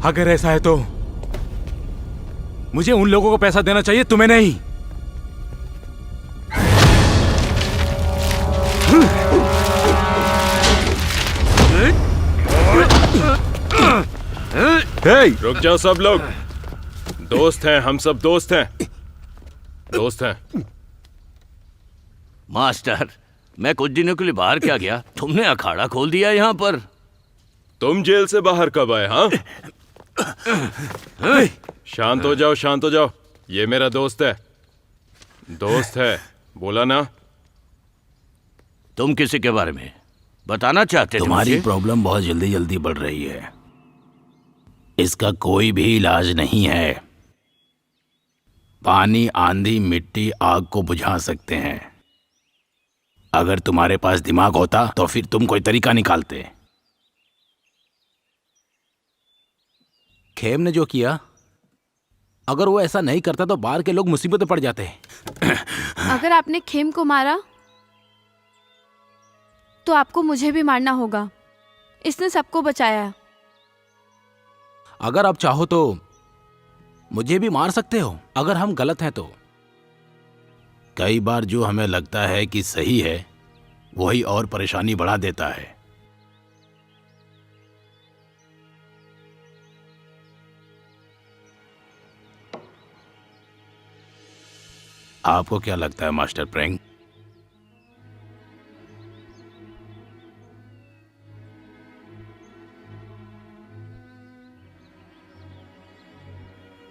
अगर ऐसा है तो मुझे उन लोगों को पैसा देना चाहिए, तुम्हें नहीं। रुक जाओ सब लोग। दोस्त हैं, हम सब दोस्त हैं। दोस्त हैं। मास्टर, मैं कुछ दिनों के लिए बाहर क्या गया? तुमने अखाड़ा खोल दिया यहाँ पर। तुम जेल से बाहर कब आए? हाँ, शांत हो जाओ, शांत हो जाओ। ये मेरा दोस्त है। दोस्त है, बोला ना। तुम किसी के बारे में बताना चाहते थे? तुम्हारी प्रॉब्लम बहुत जल्दी जल्दी बढ़ रही है। इसका कोई भी इलाज नहीं है। पानी, आंधी, मिट्टी आग को बुझा सकते हैं। अगर तुम्हारे पास दिमाग होता तो फिर तुम कोई तरीका निकालते। खेम ने जो किया, अगर वो ऐसा नहीं करता तो बाहर के लोग मुसीबत में पड़ जाते। अगर आपने खेम को मारा तो आपको मुझे भी मारना होगा। इसने सबको बचाया। अगर आप चाहो तो मुझे भी मार सकते हो, अगर हम गलत हैं तो। कई बार जो हमें लगता है कि सही है वही और परेशानी बढ़ा देता है। आपको क्या लगता है मास्टर प्रैंक?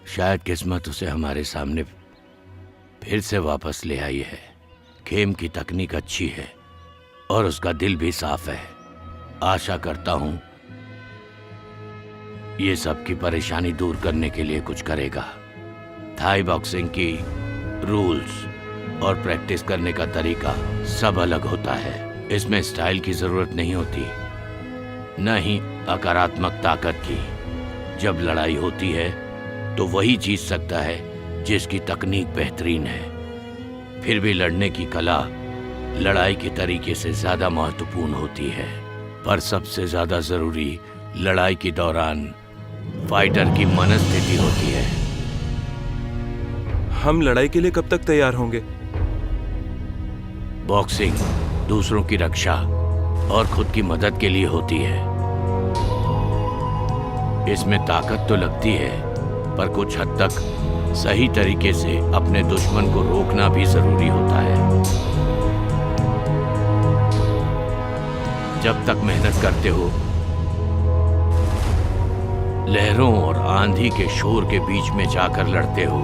शायद किस्मत उसे हमारे सामने फिर से वापस ले आई है। खेम की तकनीक अच्छी है और उसका दिल भी साफ है। आशा करता हूं ये सब की परेशानी दूर करने के लिए कुछ करेगा। थाई बॉक्सिंग की रूल्स और प्रैक्टिस करने का तरीका सब अलग होता है। इसमें स्टाइल की जरूरत नहीं होती, न ही अकारात्मक ताकत की। जब लड़ाई होती है तो वही जीत सकता है जिसकी तकनीक बेहतरीन है। फिर भी लड़ने की कला लड़ाई के तरीके से ज्यादा महत्वपूर्ण होती है। पर सबसे ज्यादा जरूरी लड़ाई के दौरान फाइटर की मनस्थिति होती है। हम लड़ाई के लिए कब तक तैयार होंगे? बॉक्सिंग दूसरों की रक्षा और खुद की मदद के लिए होती है। इसमें ताकत तो लगती है, पर कुछ हद तक सही तरीके से अपने दुश्मन को रोकना भी जरूरी होता है। जब तक मेहनत करते हो, लहरों और आंधी के शोर के बीच में जाकर लड़ते हो,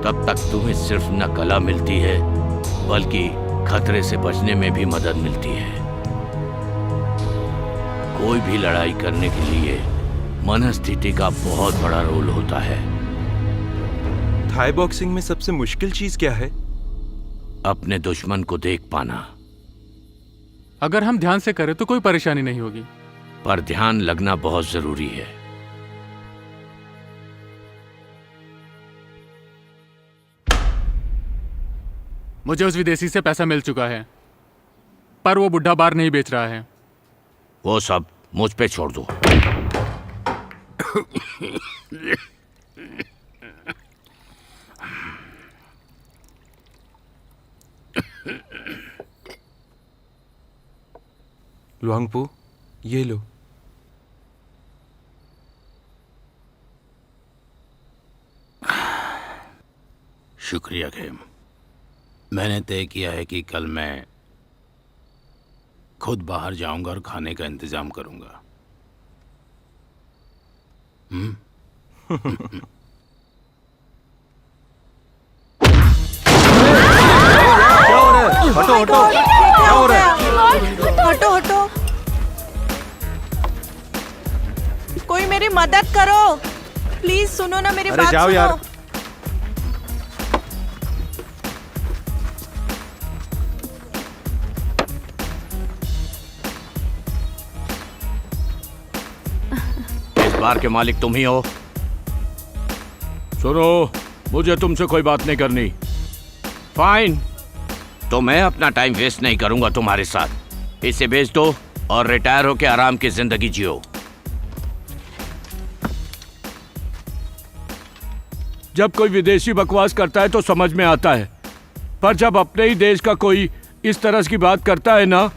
तब तक तुम्हें सिर्फ न कला मिलती है बल्कि खतरे से बचने में भी मदद मिलती है। कोई भी लड़ाई करने के लिए मनस्थिति का बहुत बड़ा रोल होता है। थाई बॉक्सिंग में सबसे मुश्किल चीज क्या है? अपने दुश्मन को देख पाना। अगर हम ध्यान से करें तो कोई परेशानी नहीं होगी, पर ध्यान लगना बहुत जरूरी है। मुझे उस विदेशी से पैसा मिल चुका है, पर वो बुढ़ा बार नहीं बेच रहा है। वो सब मुझ पे छोड़ दो। लुआंगपो, ये लो। शुक्रिया खेम। मैंने तय किया है कि कल मैं खुद बाहर जाऊंगा और खाने का इंतजाम करूंगा। क्या हो रहा है? हटो हटो, क्या हो रहा है? हटो हटो, कोई मेरी मदद करो प्लीज। सुनो ना मेरी अरे बात, जाओ सुनो। यार। इस बार के मालिक तुम ही हो। सुनो, मुझे तुमसे कोई बात नहीं करनी। फाइन, तो मैं अपना टाइम वेस्ट नहीं करूंगा तुम्हारे साथ। इसे बेच दो और रिटायर होकर आराम की जिंदगी जियो। जब कोई विदेशी बकवास करता है तो समझ में आता है, पर जब अपने ही देश का कोई इस तरह की बात करता है ना,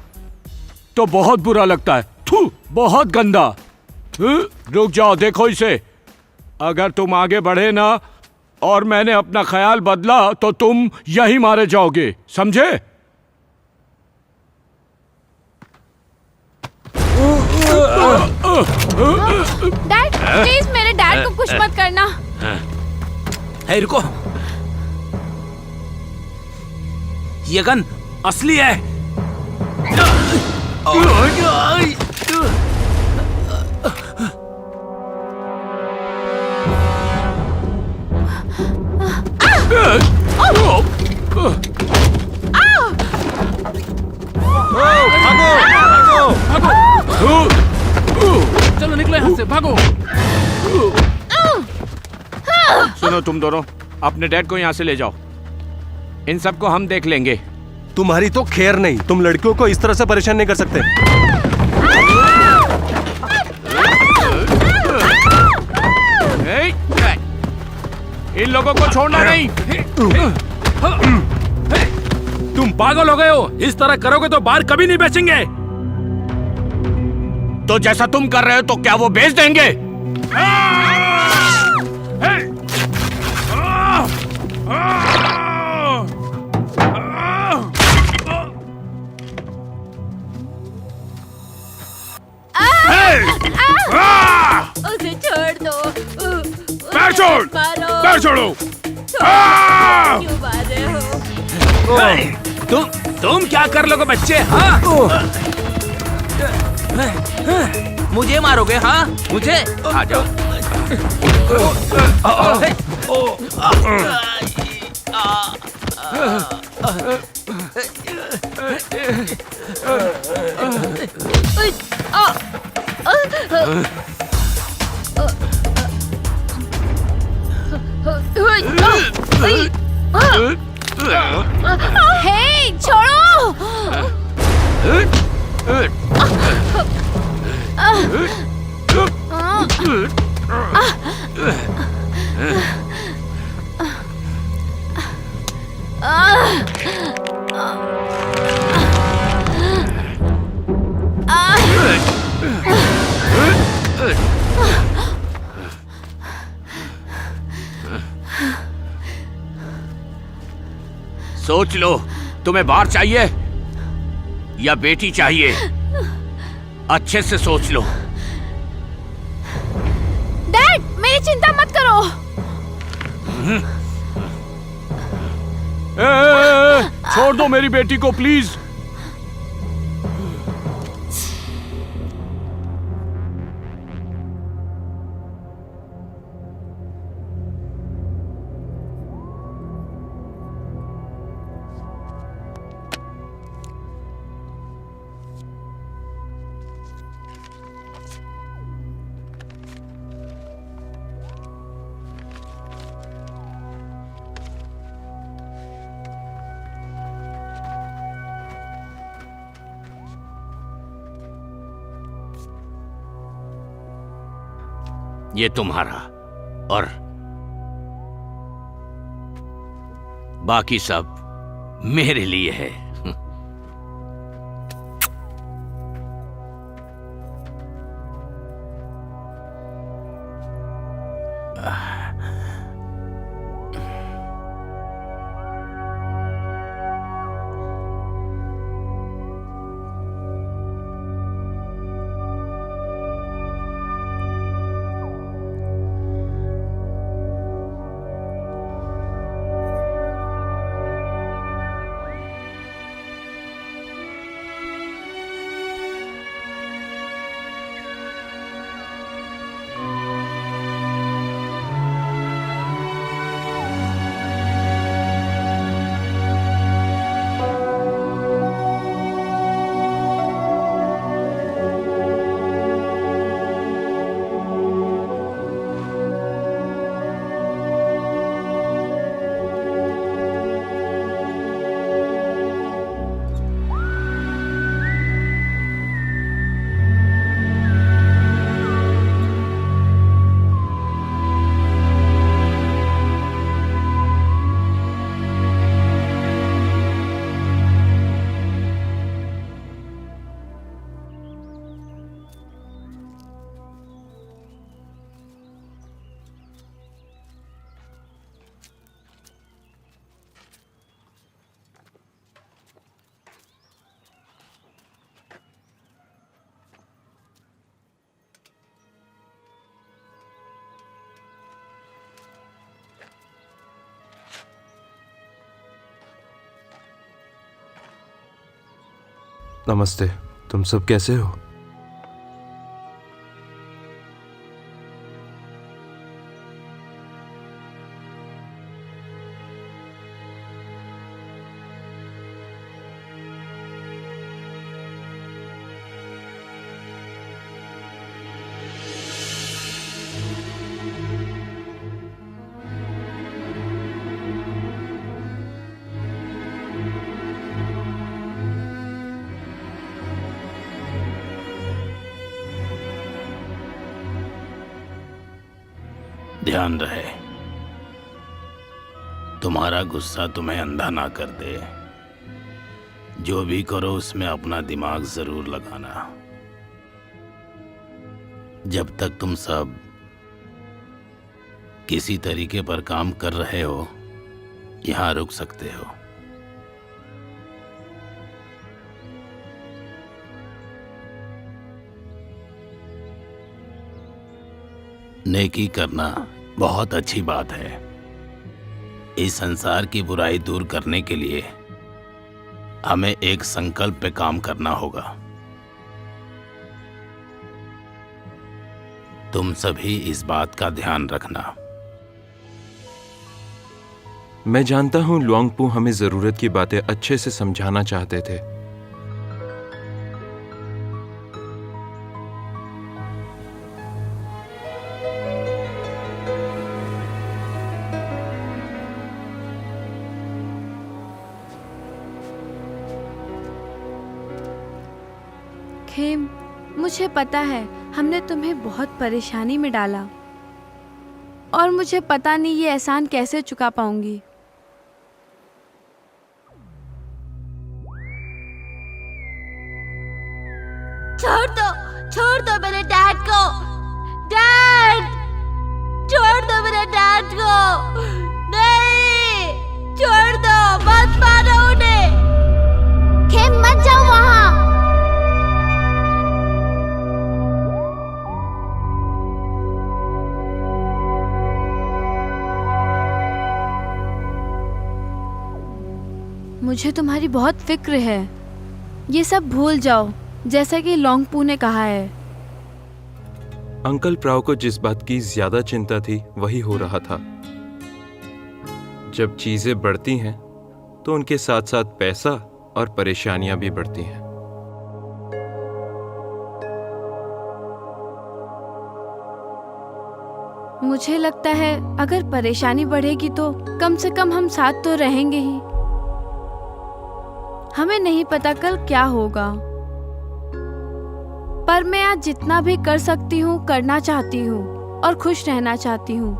तो बहुत बुरा लगता है। थू, बहुत गंदा। रुक जाओ, देखो इसे। अगर तुम आगे बढ़े ना और मैंने अपना ख्याल बदला तो तुम यहीं मारे जाओगे, समझे? डैड प्लीज मेरे डैड को कुछ मत करना। हे रुको, ये गन असली है। सुनो तुम दोनों, अपने डैड को यहाँ से ले जाओ। इन सबको हम देख लेंगे। तुम्हारी तो खैर नहीं, तुम लड़कियों को इस तरह से परेशान नहीं कर सकते। इन लोगों को छोड़ना नहीं। तुम पागल हो गए हो? इस तरह करोगे तो बार कभी नहीं बेचेंगे। तो जैसा तुम कर रहे हो तो क्या वो बेच देंगे? उसे छोड़ दो। पैर छोड़, मारो। पैर छोड़ो। क्यों मार रहे हो? तुम क्या कर लोगे बच्चे? हाँ? मुझे मारोगे? हाँ, मुझे? आ जाओ। हे, छोड़ो। सोच लो, तुम्हें बार चाहिए या बेटी चाहिए? अच्छे से सोच लो। डैड, मेरी चिंता मत करो। छोड़ दो मेरी बेटी को प्लीज। ये तुम्हारा और बाकी सब मेरे लिए है। नमस्ते, तुम सब कैसे हो? ध्यान रहे तुम्हारा गुस्सा तुम्हें अंधा ना कर दे। जो भी करो उसमें अपना दिमाग जरूर लगाना। जब तक तुम सब किसी तरीके पर काम कर रहे हो, यहां रुक सकते हो। नेकी करना बहुत अच्छी बात है। इस संसार की बुराई दूर करने के लिए हमें एक संकल्प पे काम करना होगा। तुम सभी इस बात का ध्यान रखना। मैं जानता हूं लुआंगपू हमें जरूरत की बातें अच्छे से समझाना चाहते थे। खेम, मुझे पता है हमने तुम्हें बहुत परेशानी में डाला और मुझे पता नहीं ये एहसान कैसे चुका पाऊंगी। छोड़ दो मेरे डैड को। डैड, छोड़ दो मेरे डैड को। नहीं, छोड़ दो, मत मारो उन्हें। खेम, मत जाओ वहां। मुझे तुम्हारी बहुत फिक्र है। ये सब भूल जाओ, जैसा कि लुआंगपू ने कहा है। अंकल प्राव को जिस बात की ज्यादा चिंता थी वही हो रहा था। जब चीजें बढ़ती हैं तो उनके साथ साथ पैसा और परेशानियां भी बढ़ती हैं। मुझे लगता है अगर परेशानी बढ़ेगी तो कम से कम हम साथ तो रहेंगे ही। हमें नहीं पता कल क्या होगा, पर मैं आज जितना भी कर सकती हूँ करना चाहती हूँ और खुश रहना चाहती हूँ।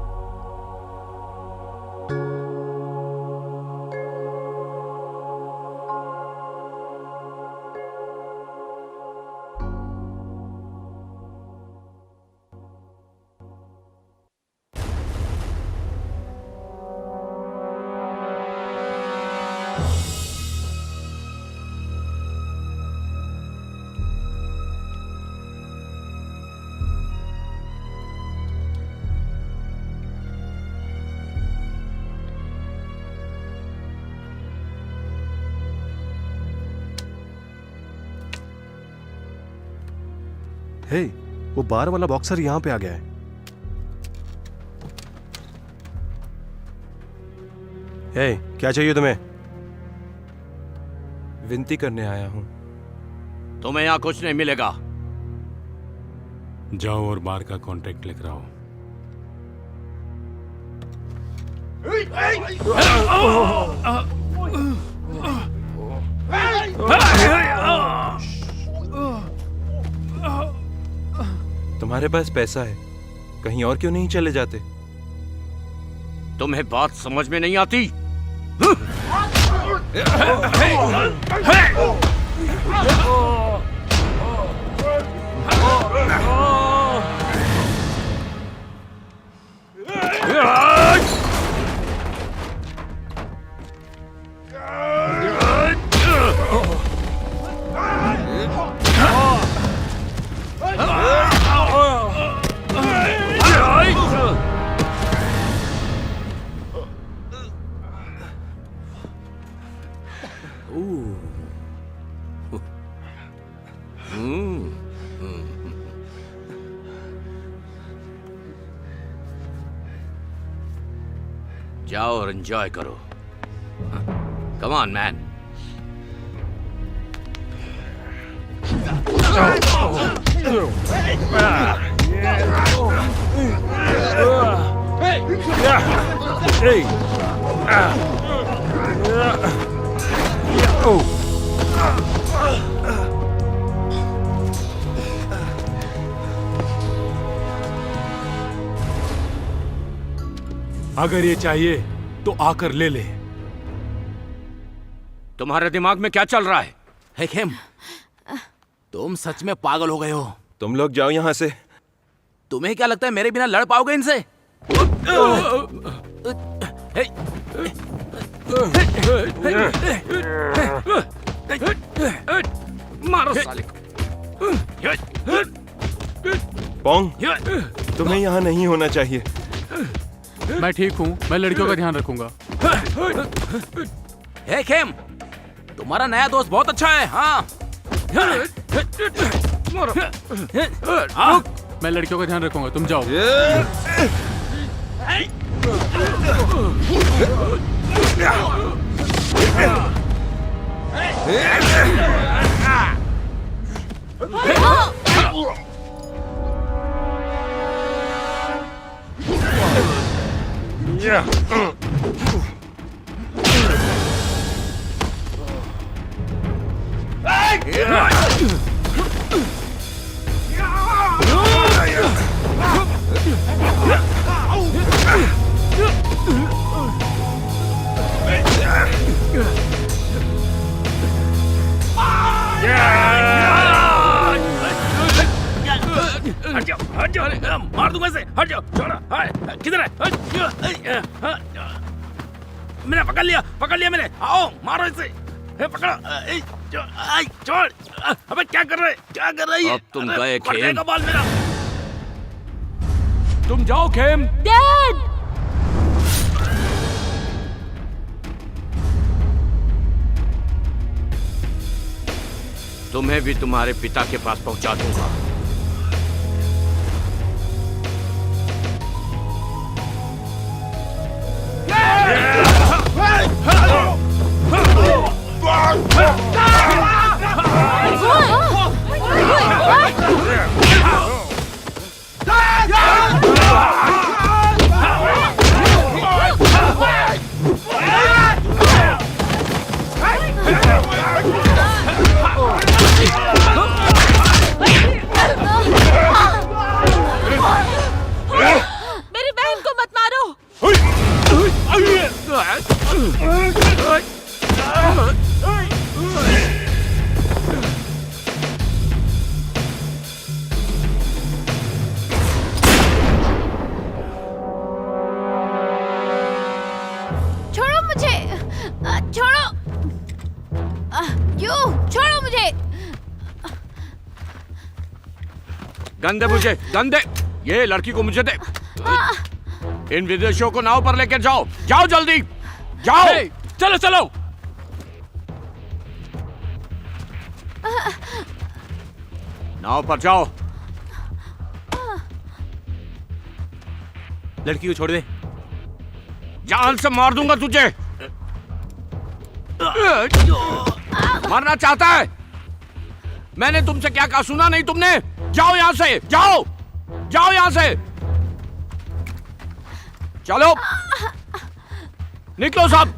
हे, वो बार वाला बॉक्सर यहाँ पे आ गया है। हे, क्या चाहिए तुम्हें? विनती करने आया हूं। तुम्हें यहाँ कुछ नहीं मिलेगा। जाओ और बार का कॉन्ट्रैक्ट लेकर आओ। तुम्हारे पास पैसा है, कहीं और क्यों नहीं चले जाते? तुम्हें बात समझ में नहीं आती? जाओ और एंजॉय करो। Come on man. अगर ये चाहिए तो आकर ले ले। तुम्हारे दिमाग में क्या चल रहा है? हे खेम, तुम सच में पागल हो गए हो। तुम लोग जाओ यहाँ से। तुम्हें क्या लगता है मेरे बिना लड़ पाओगे इनसे? मारो साले को। पोंग, तुम्हें यहाँ नहीं होना चाहिए। मैं ठीक हूँ, मैं लड़कियों का ध्यान रखूंगा। हे खेम, तुम्हारा नया दोस्त बहुत अच्छा है। हाँ, मैं लड़कियों का ध्यान रखूंगा, तुम जाओ। हट जाओ, मार दूंगा इसे। हट जाओ, छोड़ो। किधर है? मैंने पकड़ लिया मैंने। आओ, मारो इसे। पकड़ो। छोड़। अबे क्या कर रहे है? अब तुम गए खेम। पकड़ेगा बाल मेरा। तुम जाओ खेम। डैड, तुम्हें भी तुम्हारे पिता के पास पहुंचा दूंगा। मेरी बहन को मत मारो। छोड़ो मुझे। छोड़ो। क्यों? छोड़ो मुझे। गंदे मुझे, गंदे। ये लड़की को मुझे दे। इन विदेशियों को नाव पर लेकर जाओ। जाओ जल्दी, जाओ। चलो चलो। नाव पर जाओ। लड़की को छोड़ दे। जान से मार दूंगा तुझे। मरना चाहता है? मैंने तुमसे क्या कहा, सुना नहीं तुमने? जाओ यहां से, जाओ, जाओ यहां से। चलो, निकलो सब।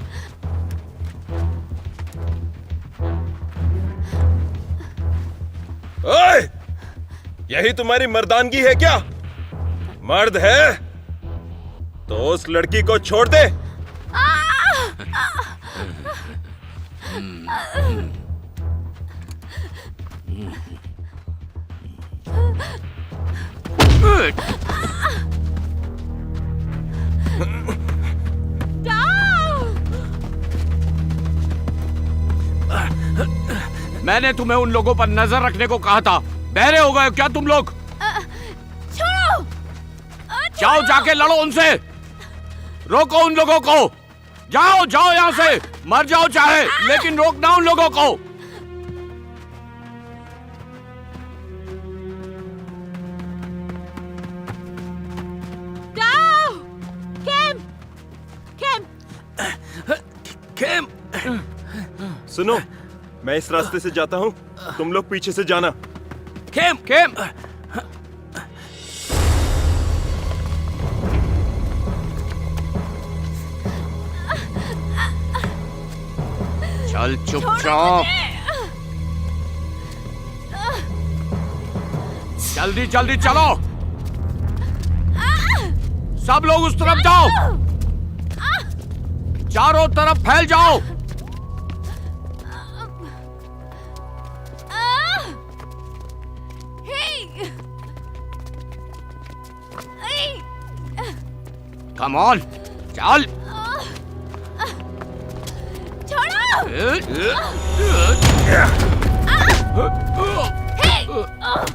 ओए, यही तुम्हारी मर्दानगी है क्या? मर्द है तो उस लड़की को छोड़ दे। मैंने तुम्हें उन लोगों पर नजर रखने को कहा था। बहरे हो गए क्या तुम लोग? छोड़ो। जाओ, जाके लड़ो उनसे। रोको उन लोगों को। जाओ, जाओ यहां से। मर जाओ चाहे, लेकिन रोकना उन लोगों को। जाओ। खेम, खेम। खेम, सुनो, मैं इस रास्ते से जाता हूँ, तुम लोग पीछे से जाना। खेम, खेम। चल चुपचाप। जल्दी जल्दी चलो। सब लोग उस तरफ जाओ। चारों तरफ फैल जाओ। कम ऑन, चल।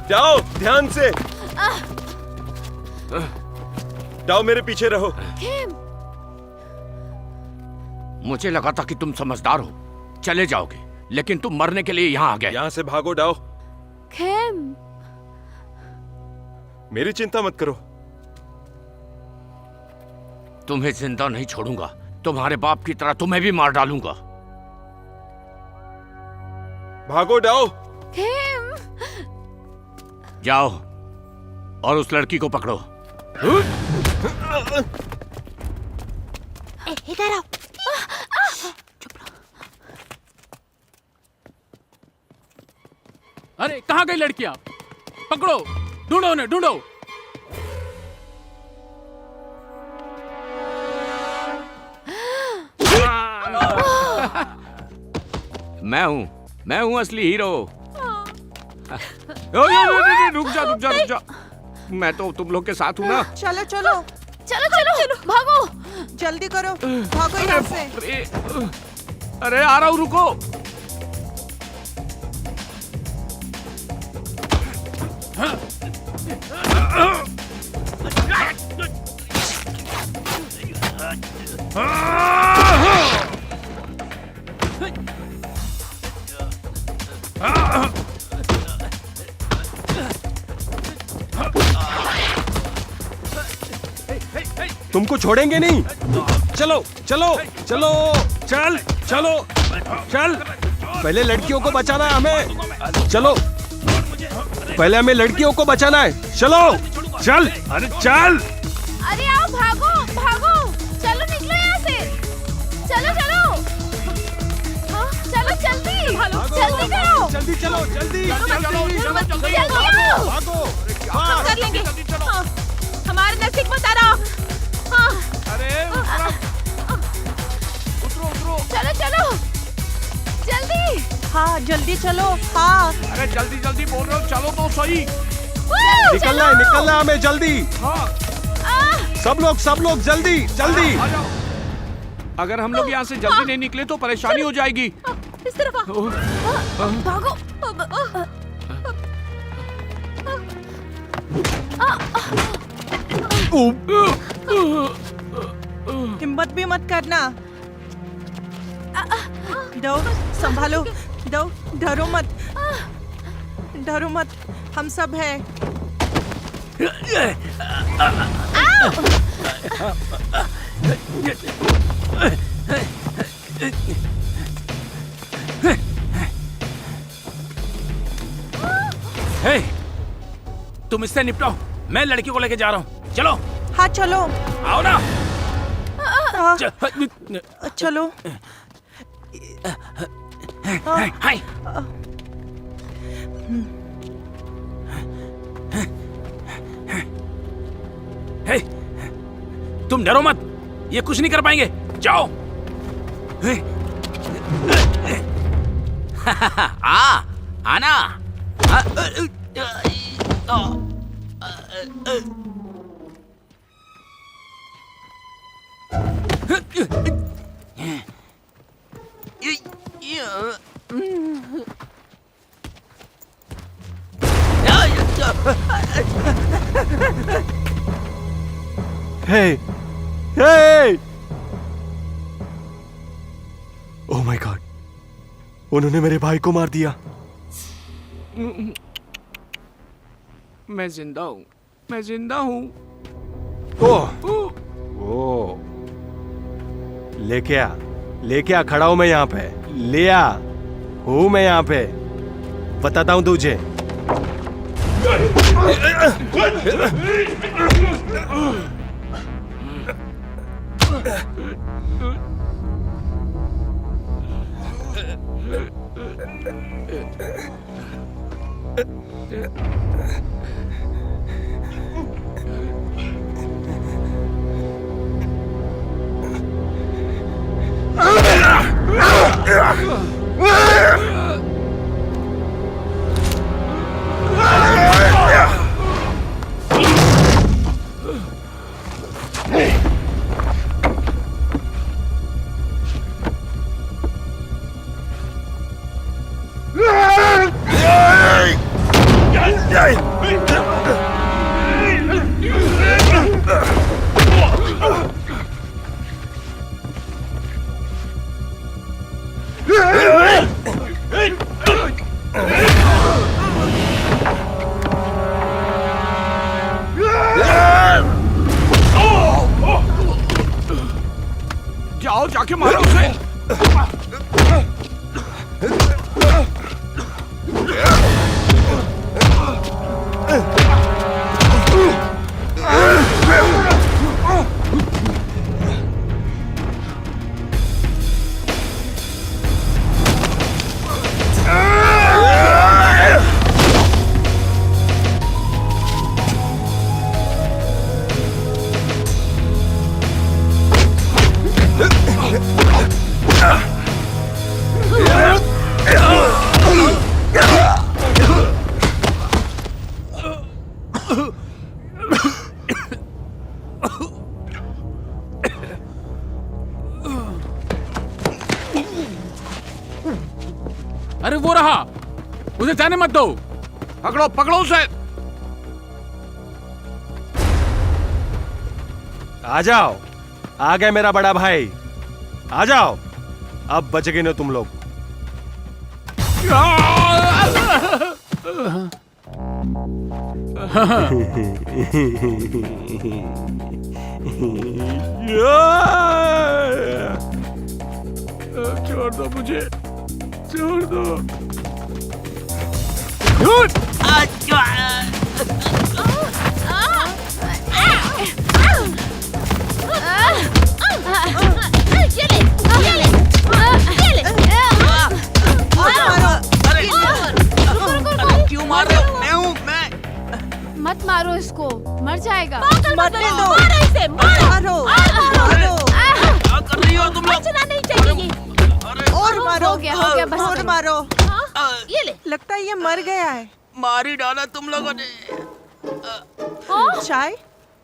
जाओ, ध्यान से जाओ, मेरे पीछे रहो। मुझे लगा था कि तुम समझदार हो, चले जाओगे, लेकिन तुम मरने के लिए यहाँ आ गए। यहाँ से भागो डाओ। खेम, मेरी चिंता मत करो। तुम्हें जिंदा नहीं छोड़ूंगा, तुम्हारे बाप की तरह तुम्हें भी मार डालूंगा। भागो डाओ। खेम, जाओ और उस लड़की को पकड़ो। इधर आओ। अरे कहाँ गई लड़कियां? पकड़ो, ढूंढो उन्हें, ढूंढो। मैं हूं असली हीरो। रुक जा। मैं तो तुम लोग के साथ हूं ना। चलो चलो चलो भागो, जल्दी करो, भागो यहाँ से। अरे आ रहा हूं, रुको। तुमको छोड़ेंगे नहीं। चलो चलो चलो, चल चलो चल। पहले लड़कियों को बचाना है हमें। चलो, पहले हमें लड़कियों को बचाना है। चलो चल, अरे चल। अरे आओ, भागो भागो, चलो निकलो यहाँ से। चलो हाँ, चलो जल्दी जल्दी करो। जल्दी चलो, जल्दी जल्दी आओ। भागो। हम कर लेंगे। हाँ, हमारे नसीब बता रहा। हाँ, उतरो। चलो जल्दी। हाँ जल्दी चलो। हाँ अरे जल्दी बोल रहे हो, चलो तो सही। निकलना है हमें, जल्दी। सब लोग जल्दी। आ जाओ। अगर हम लोग यहाँ से जल्दी नहीं निकले तो परेशानी हो जाएगी। इस तरफ आओ। भागो। हिम्मत भी मत करना। दो, संभालो, दो, डरो मत, हम सब हैं। हे, तुम इससे निपटो, मैं लड़की को लेके जा रहा हूँ। चलो। हाँ चलो। आओ ना। चलो। हाय। हे, तुम डरो मत, ये कुछ नहीं कर पाएंगे। जाओ। आना। Hey! Oh my God! उन्होंने मेरे भाई को मार दिया। मैं जिंदा हूँ। ओह, लेके आ, खड़ा हूं मैं यहाँ पे। ले आ, हूं मैं यहाँ पे, बताता हूं तुझे। जाओ जाके मारो उसे। अरे वो रहा, उसे जाने मत दो। पकड़ो पकड़ो उसे। आ जाओ, आ गए मेरा बड़ा भाई, आ जाओ, अब बच गए ना तुम लोग। छोड़ दो मुझे, छोड़ दो। क्यों मार रहे हो? मैं हूँ, मैं। मत मारो इसको, मर जाएगा। मरने दो, मारो इसे, मारो, मारो। क्या कर रही हो तुम लोग? बचना नहीं चाहिए। और मारो, हो गया बस और करो। मारो। ये ले। लगता है ये मर गया है। मार ही डाला तुम लोगों ने। चाय?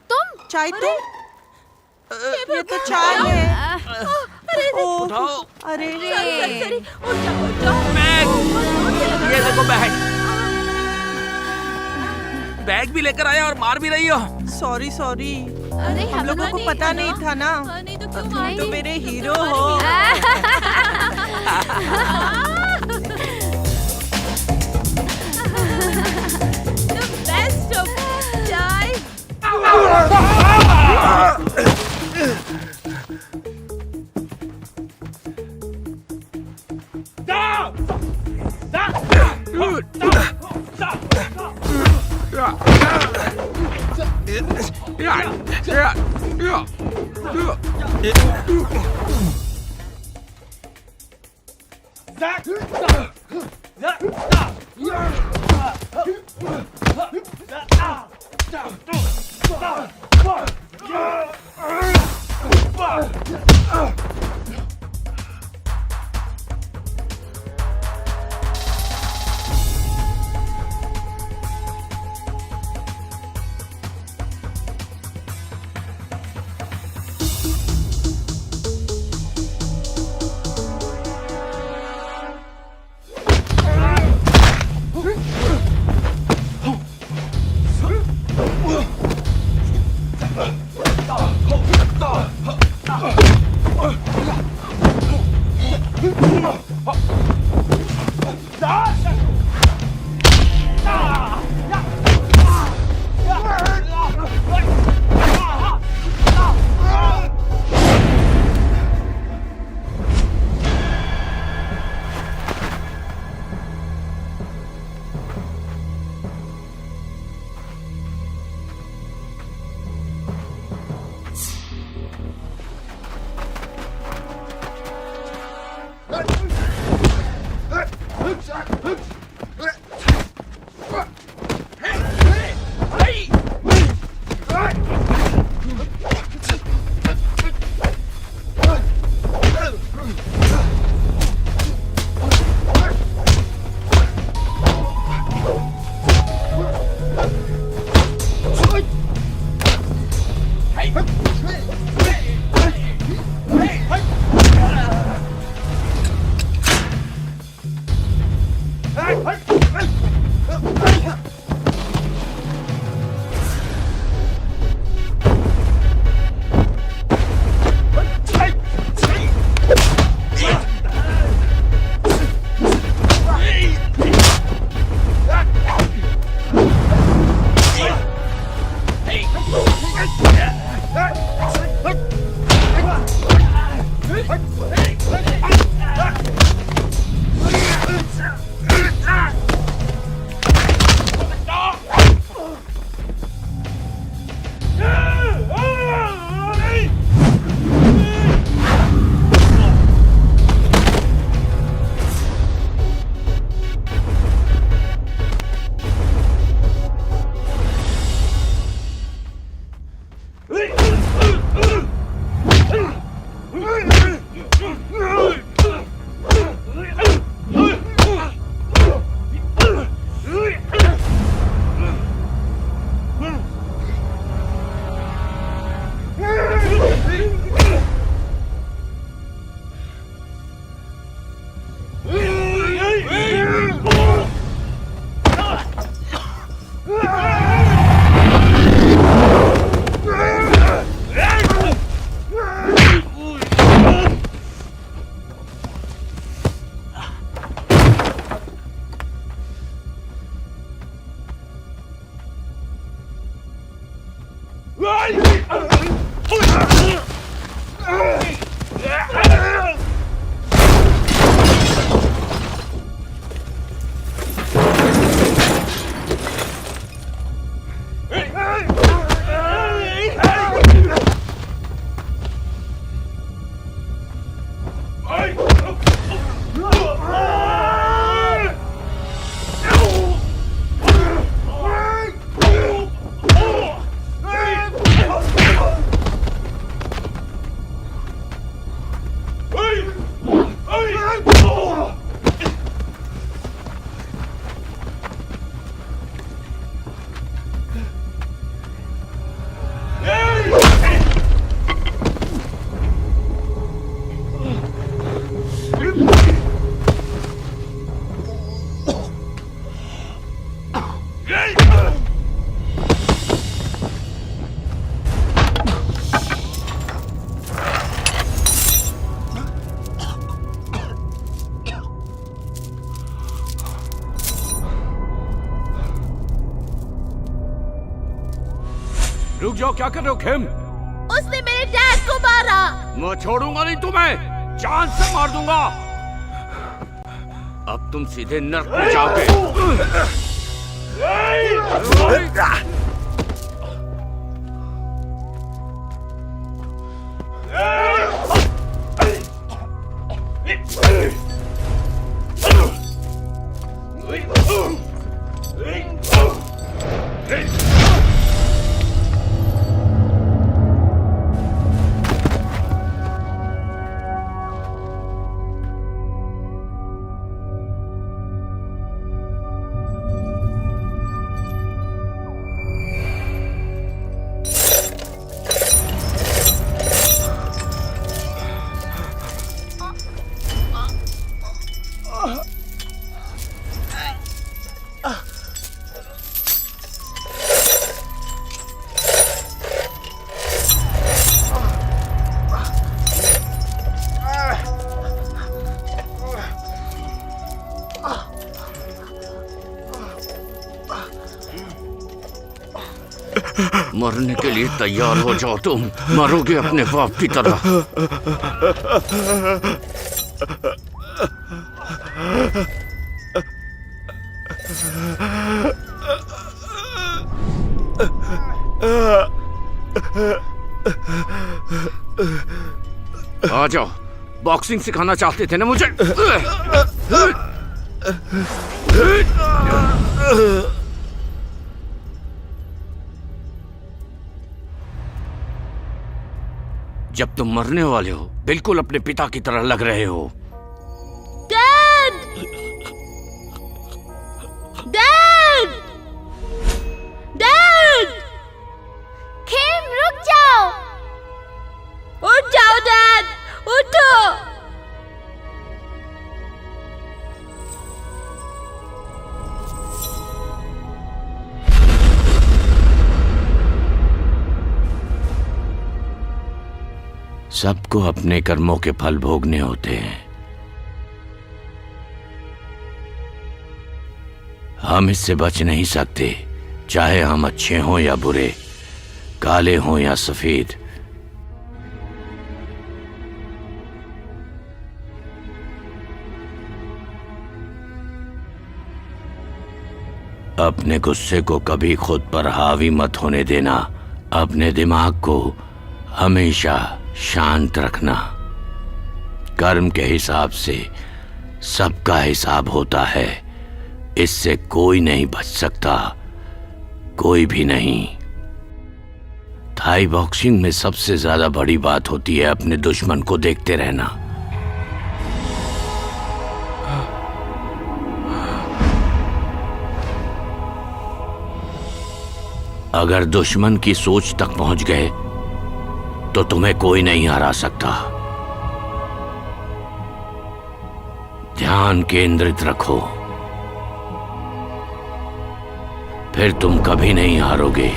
तुम? चाय तुम? ये तो चाय है। ओह, उठाओ। अरे सॉरी, उठ जाओ। बैग, ये देखो बैग। बैग भी लेकर आया और मार भी रही हो। सॉरी सॉरी, अरे हम लोगों को पता नहीं था ना। नहीं तो क्यों तुम मारी? तो मेरे हीरो हो। The best of चाय। रुक जाओ, क्या कर रहे हो खेम? उसने मेरे डैड को मारा। मैं छोड़ूंगा नहीं तुम्हें, जान से मार दूंगा। अब तुम सीधे नर्क में जाओगे। मरने के लिए तैयार हो जाओ, तुम मरोगे अपने बाप की तरह। आ जाओ, बॉक्सिंग सिखाना चाहते थे ना मुझे? जब तुम मरने वाले हो, बिल्कुल अपने पिता की तरह लग रहे हो। डैड! डैड! डैड! खेम, रुक जाओ! उठ जाओ डैड! उठो! सबको अपने कर्मों के फल भोगने होते हैं। हम इससे बच नहीं सकते, चाहे हम अच्छे हों या बुरे, काले हों या सफेद। अपने गुस्से को कभी खुद पर हावी मत होने देना। अपने दिमाग को हमेशा शांत रखना। कर्म के हिसाब से सबका हिसाब होता है, इससे कोई नहीं बच सकता, कोई भी नहीं। थाई बॉक्सिंग में सबसे ज्यादा बड़ी बात होती है अपने दुश्मन को देखते रहना। अगर दुश्मन की सोच तक पहुंच गए तो तुम्हें कोई नहीं हरा सकता। ध्यान केंद्रित रखो, फिर तुम कभी नहीं हारोगे।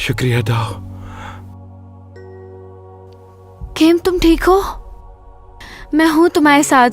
शुक्रिया दाओ। किम तुम ठीक हो? मैं हूं तुम्हारे साथ।